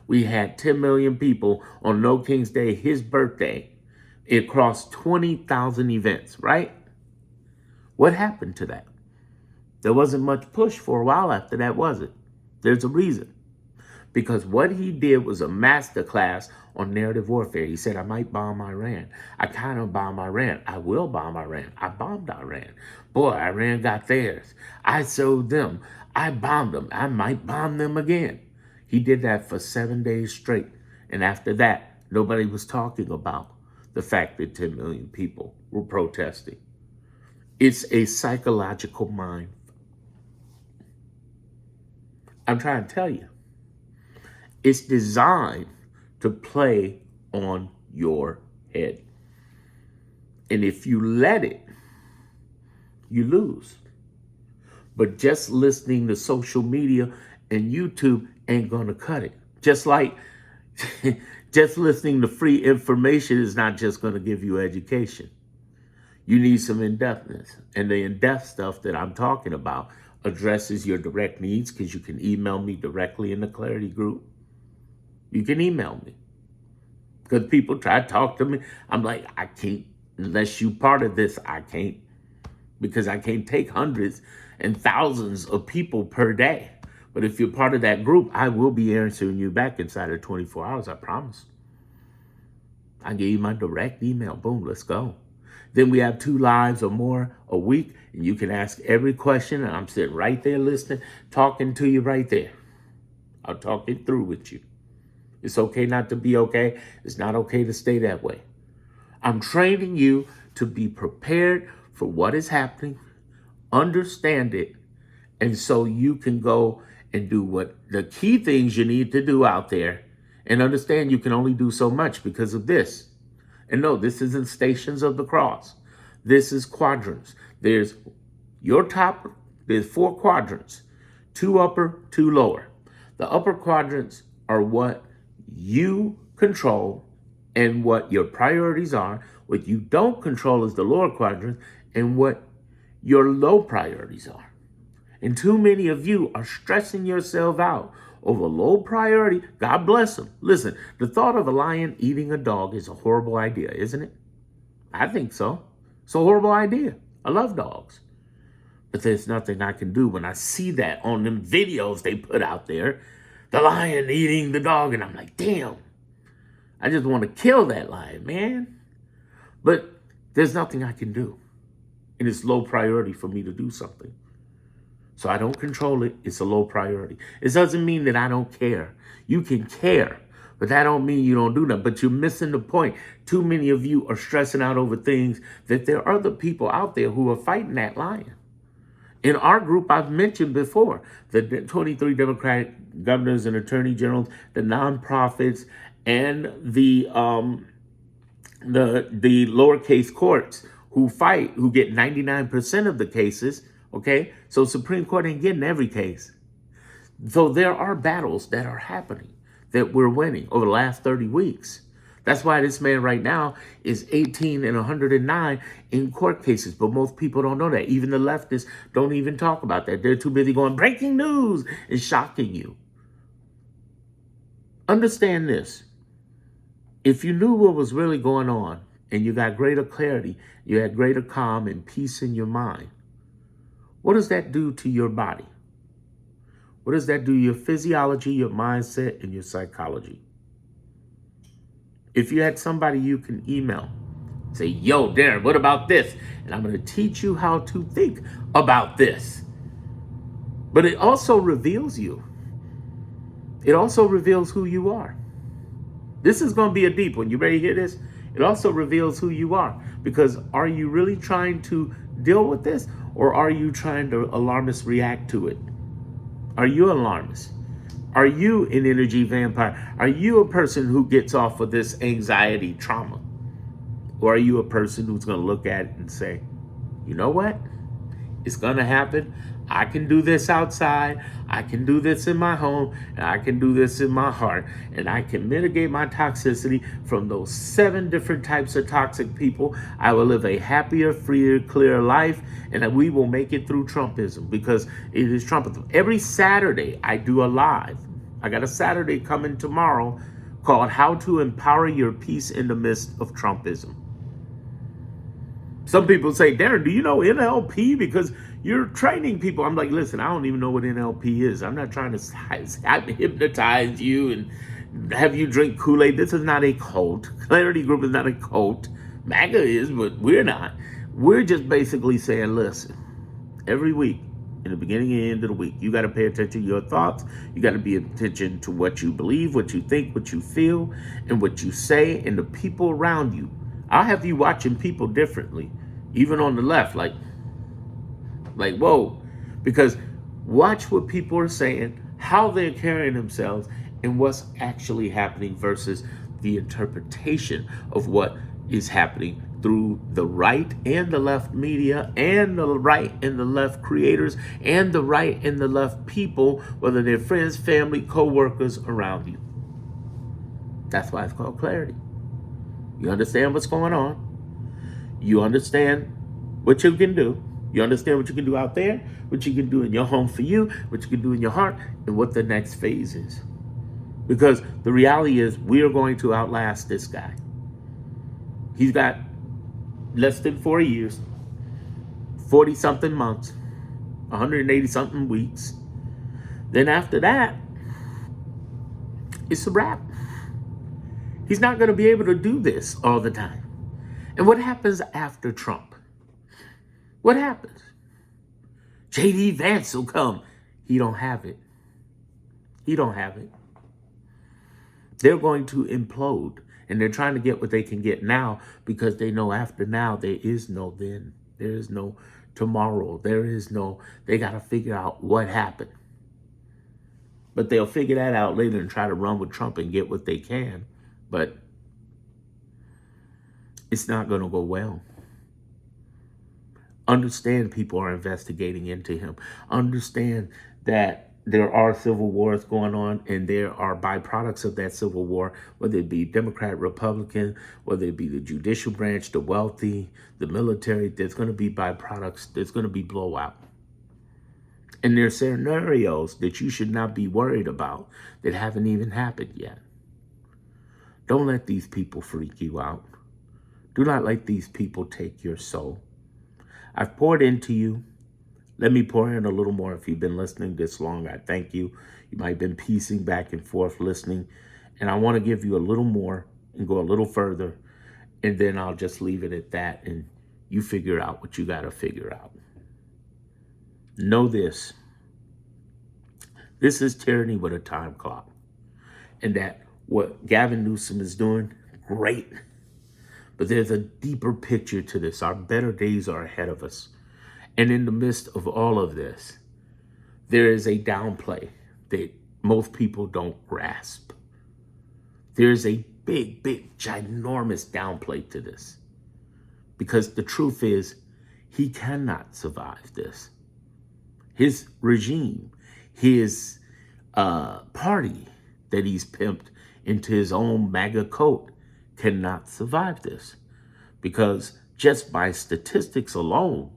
We had 10 million people on No King's Day, his birthday, across 20,000 events, right? What happened to that? There wasn't much push for a while after that, was it? There's a reason. Because what he did was a masterclass on narrative warfare. He said, I might bomb Iran. I kind of bomb Iran. I will bomb Iran. I bombed Iran. Boy, Iran got theirs. I sold them. I bombed them. I might bomb them again. He did that for 7 days straight. And after that, nobody was talking about the fact that 10 million people were protesting. It's a psychological mind. I'm trying to tell you. It's designed to play on your head. And if you let it, you lose. But just listening to social media and YouTube ain't gonna cut it. Just like just listening to free information is not just gonna give you education. You need some in-depthness. And the in-depth stuff that I'm talking about addresses your direct needs, because you can email me directly in the Clarity group. You can email me. Because people try to talk to me. I'm like, I can't, unless you part of this, I can't. Because I can't take hundreds and thousands of people per day. But if you're part of that group, I will be answering you back inside of 24 hours, I promise. I give you my direct email. Boom, let's go. Then we have 2 lives or more a week, and you can ask every question, and I'm sitting right there listening, talking to you right there. I'll talk it through with you. It's okay not to be okay. It's not okay to stay that way. I'm training you to be prepared for what is happening, understand it, and so you can go and do what the key things you need to do out there, and understand you can only do so much because of this. And no, this isn't Stations of the Cross. This is quadrants. There's your top, there's 4 quadrants, 2 upper, 2 lower. The upper quadrants are what you control and what your priorities are. What you don't control is the lower quadrant and what your low priorities are. And too many of you are stressing yourself out over low priority. God bless them. Listen, the thought of a lion eating a dog is a horrible idea, isn't it? I think so. It's a horrible idea. I love dogs. But there's nothing I can do when I see that on them videos they put out there. The lion eating the dog. And I'm like, damn. I just want to kill that lion, man. But there's nothing I can do. And it's low priority for me to do something. So I don't control it. It's a low priority. It doesn't mean that I don't care. You can care, but that don't mean you don't do nothing. But you're missing the point. Too many of you are stressing out over things that there are other people out there who are fighting that lion. In our group, I've mentioned before, the 23 Democratic governors and attorney generals, the nonprofits, and the lowercase courts who fight, who get 99% of the cases. Okay, so Supreme Court ain't getting every case. So there are battles that are happening that we're winning over the last 30 weeks. That's why this man right now is 18 and 109 in court cases. But most people don't know that. Even the leftists don't even talk about that. They're too busy going, breaking news, and shocking you. Understand this. If you knew what was really going on and you got greater clarity, you had greater calm and peace in your mind, what does that do to your body? What does that do to your physiology, your mindset, and your psychology? If you had somebody you can email, say, yo, Darren, what about this? And I'm going to teach you how to think about this. But it also reveals you. It also reveals who you are. This is going to be a deep one. You ready to hear this? It also reveals who you are, because are you really trying to deal with this, or are you trying to alarmist react to it? Are you alarmist? Are you an energy vampire? Are you a person who gets off of this anxiety trauma? Or are you a person who's going to look at it and say, you know what? It's going to happen. I can do this outside. I can do this in my home. And I can do this in my heart. And I can mitigate my toxicity from those 7 different types of toxic people. I will live a happier, freer, clearer life. And we will make it through Trumpism, because it is Trumpism. Every Saturday, I do a live. I got a Saturday coming tomorrow called How to Empower Your Peace in the Midst of Trumpism. Some people say, Darren, do you know NLP? Because you're training people. I'm like, listen, I don't even know what NLP is. I'm not trying to hypnotize you and have you drink Kool-Aid. This is not a cult. Clarity Group is not a cult. MAGA is, but we're not. We're just basically saying, listen, every week, in the beginning and end of the week, you got to pay attention to your thoughts. You got to pay attention to what you believe, what you think, what you feel, and what you say, and the people around you. I'll have you watching people differently, even on the left, like, whoa, because watch what people are saying, how they're carrying themselves, and what's actually happening versus the interpretation of what is happening through the right and the left media, and the right and the left creators, and the right and the left people, whether they're friends, family, co-workers around you. That's why it's called clarity. You understand what's going on. You understand what you can do. You understand what you can do out there, what you can do in your home for you, what you can do in your heart, and what the next phase is. Because the reality is, we are going to outlast this guy. He's got less than 4 years, 40-something months, 180-something weeks. Then after that, it's a wrap. He's not going to be able to do this all the time. And what happens after Trump? What happens? J.D. Vance will come. He don't have it. He don't have it. They're going to implode. And they're trying to get what they can get now, because they know after now there is no then. There is no tomorrow. There is no, they got to figure out what happened. But they'll figure that out later and try to run with Trump and get what they can. But it's not going to go well. Understand people are investigating into him. Understand that there are civil wars going on, and there are byproducts of that civil war, whether it be Democrat, Republican, whether it be the judicial branch, the wealthy, the military. There's going to be byproducts. There's going to be blowout. And there's scenarios that you should not be worried about that haven't even happened yet. Don't let these people freak you out. Do not let these people take your soul. I've poured into you. Let me pour in a little more. If you've been listening this long, I thank you. You might have been piecing back and forth listening. And I want to give you a little more and go a little further. And then I'll just leave it at that. And you figure out what you got to figure out. Know this. This is tyranny with a time clock. And that what Gavin Newsom is doing, great. But there's a deeper picture to this. Our better days are ahead of us. And in the midst of all of this, there is a downplay that most people don't grasp. There's a big, ginormous downplay to this. Because the truth is, he cannot survive this. His regime, his party that he's pimped into his own MAGA coat cannot survive this. Because just by statistics alone,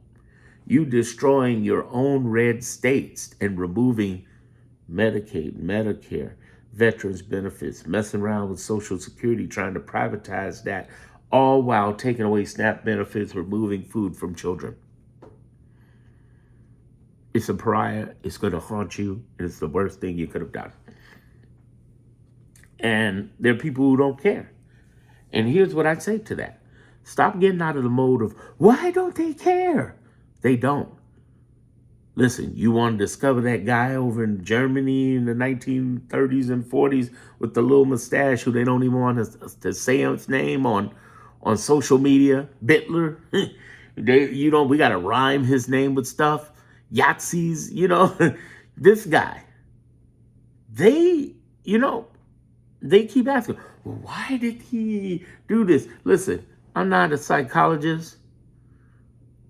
you destroying your own red states and removing Medicaid, Medicare, veterans benefits, messing around with Social Security, trying to privatize that, all while taking away SNAP benefits, removing food from children. It's a pariah. It's going to haunt you. And it's the worst thing you could have done. And there are people who don't care. And here's what I'd say to that. Stop getting out of the mode of, why don't they care? They don't. Listen, you want to discover that guy over in Germany in the 1930s and 40s with the little mustache who they don't even want to say his name on on social media, Bitler. We got to rhyme his name with stuff. Yahtzees, this guy. They, they keep asking, well, why did he do this? Listen, I'm not a psychologist,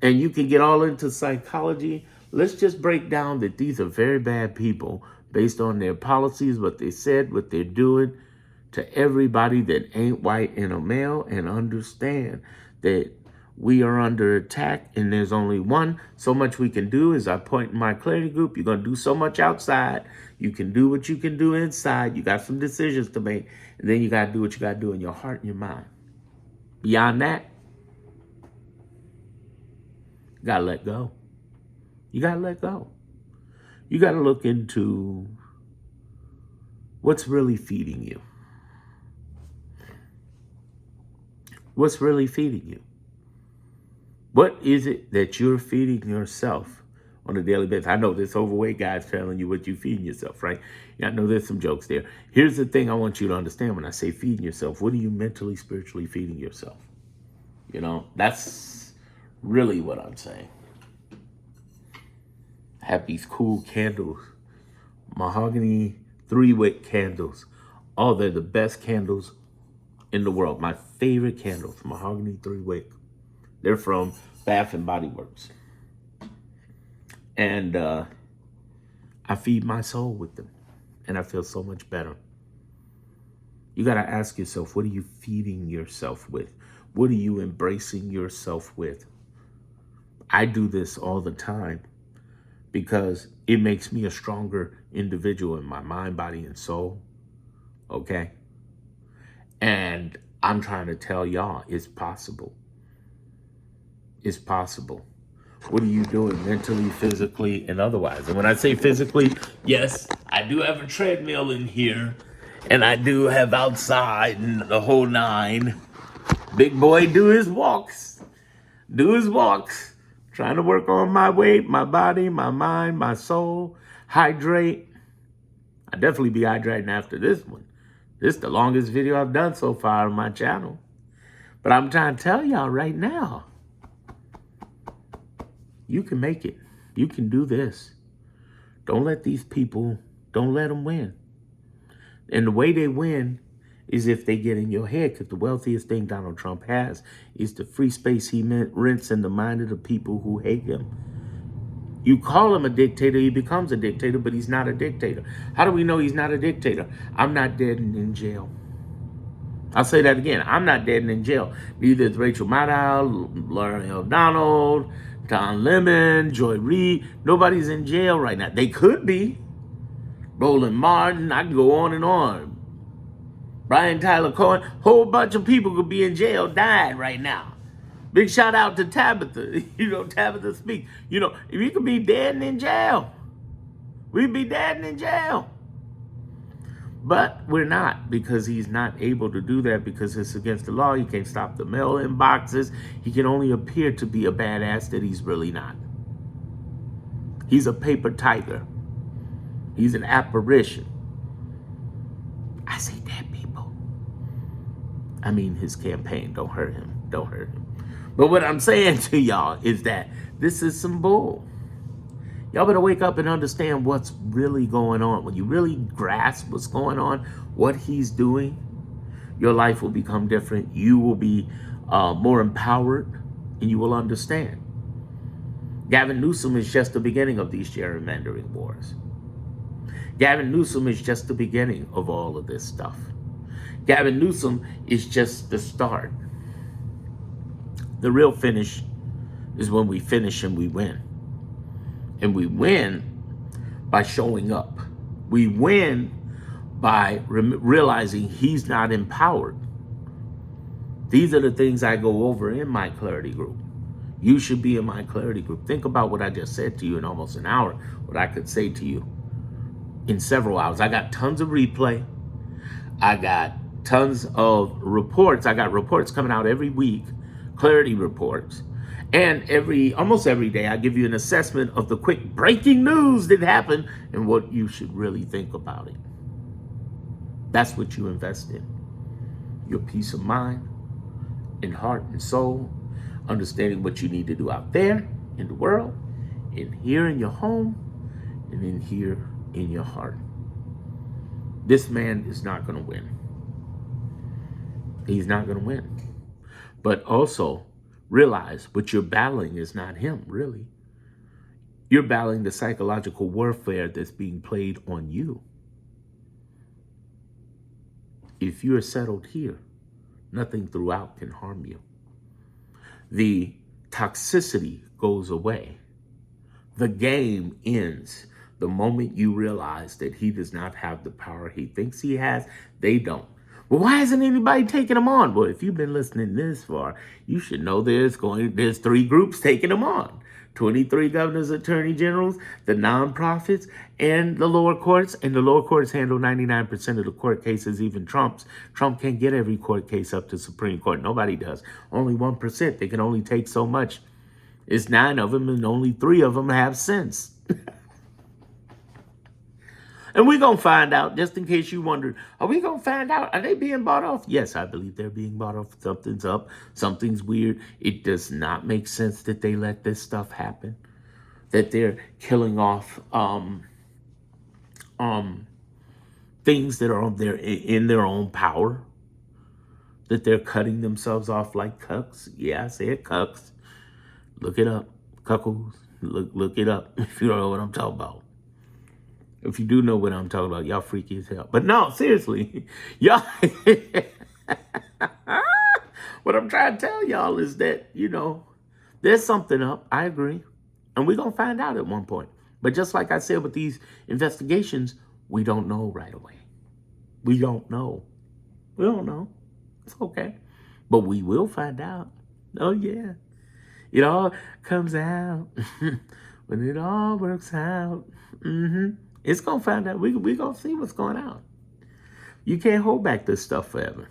and you can get all into psychology. Let's just break down that these are very bad people based on their policies, what they said, what they're doing to everybody that ain't white and a male, and understand that we are under attack and there's only one. So much we can do is I point in my clarity group. You're going to do so much outside. You can do what you can do inside. You got some decisions to make. And then you got to do what you got to do in your heart and your mind. Beyond that, you got to let go. You got to let go. You got to look into what's really feeding you. What's really feeding you? What is it that you're feeding yourself on a daily basis? I know this overweight guy's telling you what you're feeding yourself, right? Yeah, I know there's some jokes there. Here's the thing I want you to understand when I say feeding yourself. What are you mentally, spiritually feeding yourself? That's really what I'm saying. I have these cool candles, mahogany 3-wick candles. Oh, they're the best candles in the world. My favorite candles, mahogany 3-wick. They're from Bath and Body Works. And I feed my soul with them. And I feel so much better. You got to ask yourself, what are you feeding yourself with? What are you embracing yourself with? I do this all the time because it makes me a stronger individual in my mind, body, and soul. Okay? And I'm trying to tell y'all, it's possible. It's possible. What are you doing mentally, physically, and otherwise? And when I say physically, yes, I do have a treadmill in here, and I do have outside and the whole nine. Big boy do his walks. Trying to work on my weight, my body, my mind, my soul. Hydrate. I'll definitely be hydrating after this one. This is the longest video I've done so far on my channel. But I'm trying to tell y'all right now, you can make it. You can do this. Don't let these people, don't let them win. And the way they win is if they get in your head, because the wealthiest thing Donald Trump has is the free space he rents in the mind of the people who hate him. You call him a dictator, he becomes a dictator, but he's not a dictator. How do we know he's not a dictator? I'm not dead and in jail. I'll say that again. I'm not dead and in jail. Neither is Rachel Maddow, Lauren O'Donnell, Don Lemon, Joy Reid. Nobody's in jail right now. They could be. Roland Martin, I can go on and on. Brian Tyler Cohen, whole bunch of people could be in jail, dying right now. Big shout out to Tabitha. Tabitha speaks. If you could be dead and in jail, we'd be dead and in jail. But we're not, because he's not able to do that because it's against the law. He can't stop the mail-in boxes. He can only appear to be a badass that he's really not. He's a paper tiger. He's an apparition. I say dead people. I mean his campaign. Don't hurt him. Don't hurt him. But what I'm saying to y'all is that this is some bull. Y'all better wake up and understand what's really going on. When you really grasp what's going on, what he's doing, your life will become different. You will be more empowered, and you will understand. Gavin Newsom is just the beginning of these gerrymandering wars. Gavin Newsom is just the beginning of all of this stuff. Gavin Newsom is just the start. The real finish is when we finish and we win. And we win by showing up. We win by realizing he's not empowered. These are the things I go over in my clarity group. You should be in my clarity group. Think about what I just said to you in almost an hour, what I could say to you in several hours. I got tons of replay. I got tons of reports. I got reports coming out every week, clarity reports. And almost every day, I give you an assessment of the quick breaking news that happened and what you should really think about it. That's what you invest in. Your peace of mind in heart and soul, understanding what you need to do out there in the world, in here in your home, and in here in your heart. This man is not going to win. He's not going to win. But also realize what you're battling is not him, really. You're battling the psychological warfare that's being played on you. If you're settled here, nothing throughout can harm you. The toxicity goes away. The game ends the moment you realize that he does not have the power he thinks he has. They don't. Well, why isn't anybody taking him on? Well, if you've been listening this far, you should know there's 3 groups taking him on. 23 governors, attorney generals, the nonprofits, and the lower courts. And the lower courts handle 99% of the court cases, even Trump's. Trump can't get every court case up to Supreme Court. Nobody does. Only 1%. They can only take so much. It's 9 of them, and only 3 of them have sense. And we're going to find out, just in case you wondered, are we going to find out? Are they being bought off? Yes, I believe they're being bought off. Something's up. Something's weird. It does not make sense that they let this stuff happen. That they're killing off things that are in their own power. That they're cutting themselves off like cucks. Yeah, I said cucks. Look it up. Cuckoos. Look it up if you don't know what I'm talking about. If you do know what I'm talking about, y'all freaky as hell. But no, seriously, y'all. What I'm trying to tell y'all is that, there's something up. I agree. And we're going to find out at one point. But just like I said with these investigations, we don't know right away. We don't know. We don't know. It's okay. But we will find out. Oh, yeah. It all comes out when it all works out. It's going to find out. We're going to see what's going on. You can't hold back this stuff forever.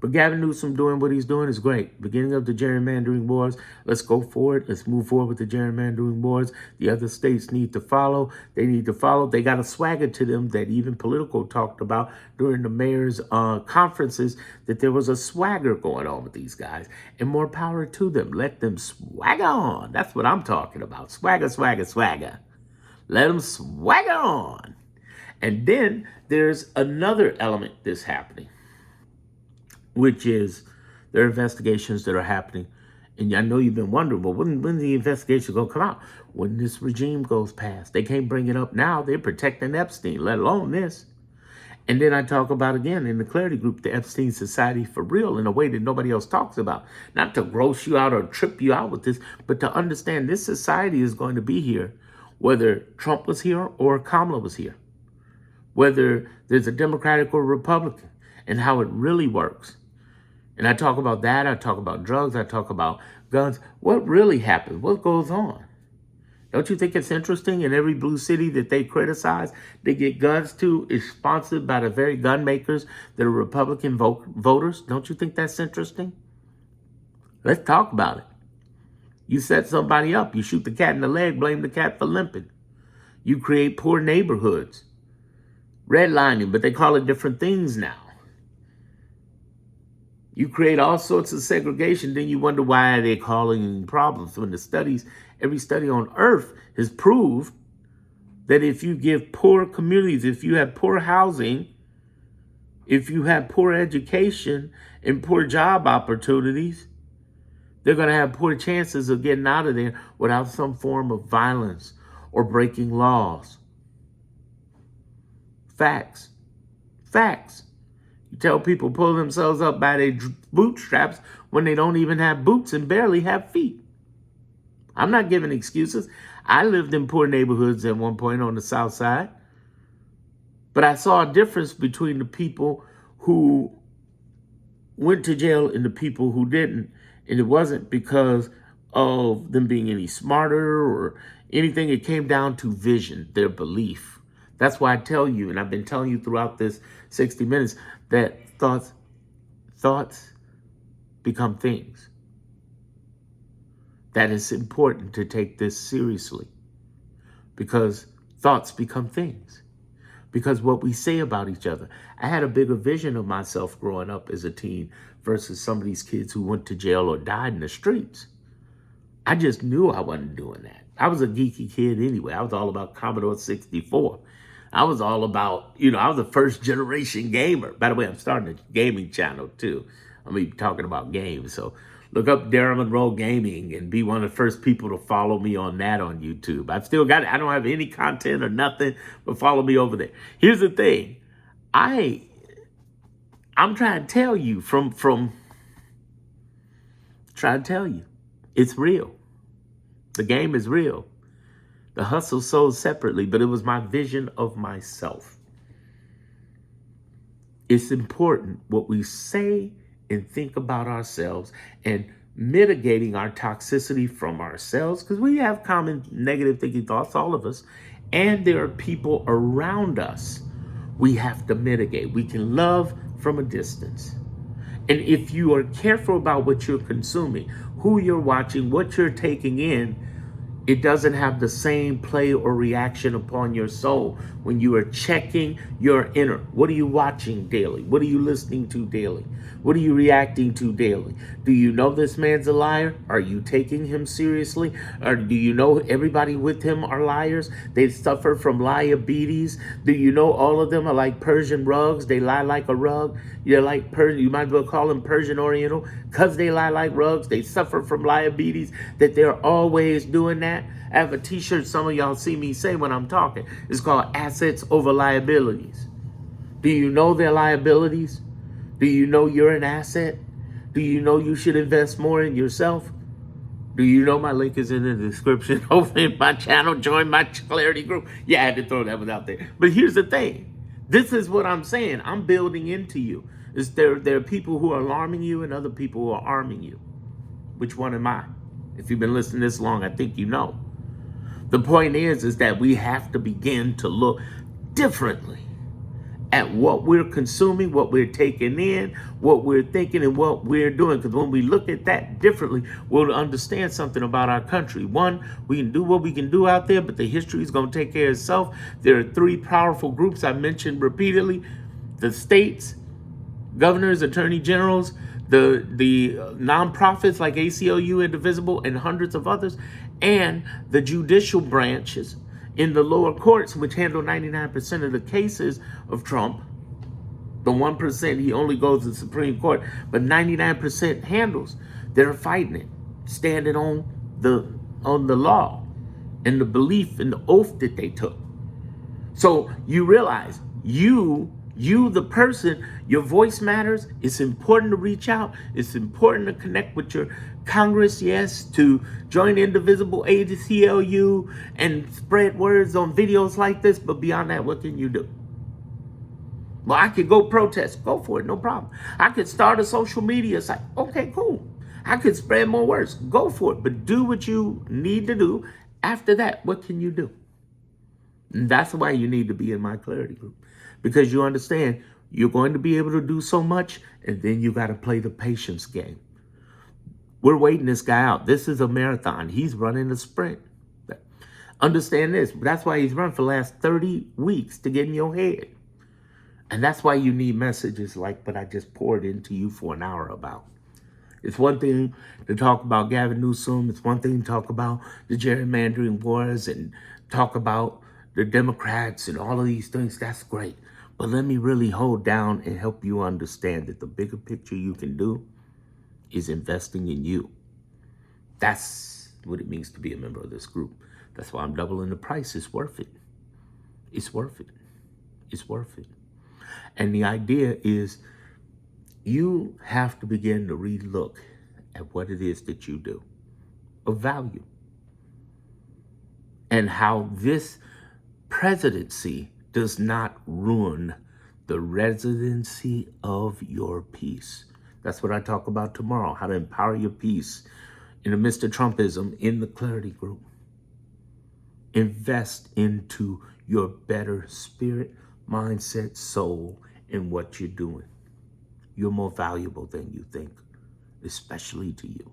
But Gavin Newsom doing what he's doing is great. Beginning of the gerrymandering wars. Let's go forward. Let's move forward with the gerrymandering wars. The other states need to follow. They need to follow. They got a swagger to them that even Politico talked about during the mayor's conferences, that there was a swagger going on with these guys. And more power to them. Let them swagger on. That's what I'm talking about. Swagger, swagger, swagger. Let them swagger on. And then there's another element that's happening, which is there are investigations that are happening. And I know you've been wondering, well, when the investigation going to come out? When this regime goes past. They can't bring it up now. They're protecting Epstein, let alone this. And then I talk about, again, in the Clarity Group, the Epstein Society for real in a way that nobody else talks about. Not to gross you out or trip you out with this, but to understand this society is going to be here whether Trump was here or Kamala was here. Whether there's a Democratic or Republican, and how it really works. And I talk about that. I talk about drugs. I talk about guns. What really happens? What goes on? Don't you think it's interesting? In every blue city that they criticize, they get guns to, is sponsored by the very gun makers that are Republican voters. Don't you think that's interesting? Let's talk about it. You set somebody up. You shoot the cat in the leg, blame the cat for limping. You create poor neighborhoods. Redlining, but they call it different things now. You create all sorts of segregation, then you wonder why they're calling problems. When every study on earth has proved that if you give poor communities, if you have poor housing, if you have poor education and poor job opportunities, they're going to have poor chances of getting out of there without some form of violence or breaking laws. Facts. Facts. You tell people pull themselves up by their bootstraps when they don't even have boots and barely have feet. I'm not giving excuses. I lived in poor neighborhoods at one point on the South Side. But I saw a difference between the people who went to jail and the people who didn't. And it wasn't because of them being any smarter or anything. It came down to vision, their belief. That's why I tell you, and I've been telling you throughout this 60 minutes, that thoughts become things. That it's important to take this seriously because thoughts become things. because what we say about each other. I had a bigger vision of myself growing up as a teen versus some of these kids who went to jail or died in the streets. I just knew I wasn't doing that. I was a geeky kid anyway. I was all about Commodore 64. I was all about, I was a first generation gamer. By the way, I'm starting a gaming channel too. I'm be talking about games. So look up Darren Monroe Gaming and be one of the first people to follow me on that on YouTube. I've still got it. I don't have any content or nothing, but follow me over there. Here's the thing. I'm trying to tell you trying to tell you, it's real. The game is real. The hustle sold separately, but it was my vision of myself. It's important what we say and think about ourselves and mitigating our toxicity from ourselves, because we have common negative thinking thoughts, all of us, and there are people around us we have to mitigate. We can love from a distance. And if you are careful about what you're consuming, who you're watching, what you're taking in, it doesn't have the same play or reaction upon your soul when you are checking your inner. What are you watching daily? What are you listening to daily? What are you reacting to daily? Do you know this man's a liar? Are you taking him seriously? Or do you know everybody with him are liars? They suffer from liabilities. Do you know all of them are like Persian rugs? They lie like a rug. You're like Persian. You might as well call them Persian Oriental because they lie like rugs. They suffer from liabilities that they're always doing that. I have a t-shirt some of y'all see me say when I'm talking. It's called Assets Over Liabilities. Do you know their liabilities? Do you know you're an asset? Do you know you should invest more in yourself? Do you know my link is in the description over in my channel? Join my clarity group. Yeah, I had to throw that one out there. But here's the thing. This is what I'm saying. I'm building into you. There are people who are alarming you and other people who are arming you. Which one am I? If you've been listening this long, I think you know. The point is that we have to begin to look differently at what we're consuming, what we're taking in, what we're thinking, and what we're doing. Because when we look at that differently, we'll understand something about our country. One, we can do what we can do out there, but the history is going to take care of itself. There are three powerful groups I mentioned repeatedly: the states, governors, attorney generals, the nonprofits like ACLU, Indivisible, and hundreds of others, and the judicial branches in the lower courts, which handle 99% of the cases of Trump. The 1%, he only goes to the Supreme Court, but 99% handles. They're fighting it, standing on the law and the belief and the oath that they took. So you realize you the person, your voice matters. It's important to reach out. It's important to connect with your Congress, yes, to join Indivisible, ACLU, and spread words on videos like this. But beyond that, what can you do? Well, I could go protest. Go for it. No problem. I could start a social media site. Okay, cool. I could spread more words. Go for it. But do what you need to do. After that, what can you do? And that's why you need to be in my clarity group. Because you understand you're going to be able to do so much, and then you got to play the patience game. We're waiting this guy out. This is a marathon. He's running a sprint. Understand this. That's why he's run for the last 30 weeks to get in your head. And that's why you need messages like what I just poured into you for an hour about. It's one thing to talk about Gavin Newsom. It's one thing to talk about the gerrymandering wars and talk about the Democrats and all of these things. That's great. But let me really hold down and help you understand that the bigger picture you can do is investing in you. That's what it means to be a member of this group. That's why I'm doubling the price. It's worth it. It's worth it. It's worth it. And the idea is you have to begin to relook at what it is that you do of value and how this presidency does not ruin the residency of your peace. That's what I talk about tomorrow, how to empower your peace in the midst of Trumpism in the clarity group. Invest into your better spirit, mindset, soul, in what you're doing. You're more valuable than you think, especially to you.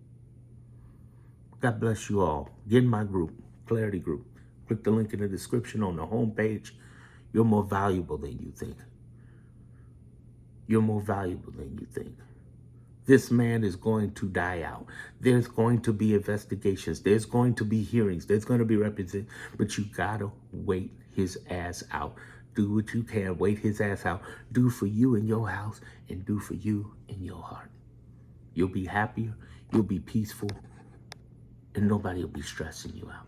God bless you all. Get in my group, Clarity Group. Click the link in the description on the homepage. You're more valuable than you think. You're more valuable than you think. This man is going to die out. There's going to be investigations. There's going to be hearings. There's going to be representation. But you got to wait his ass out. Do what you can. Wait his ass out. Do for you in your house and do for you in your heart. You'll be happier. You'll be peaceful. And nobody will be stressing you out.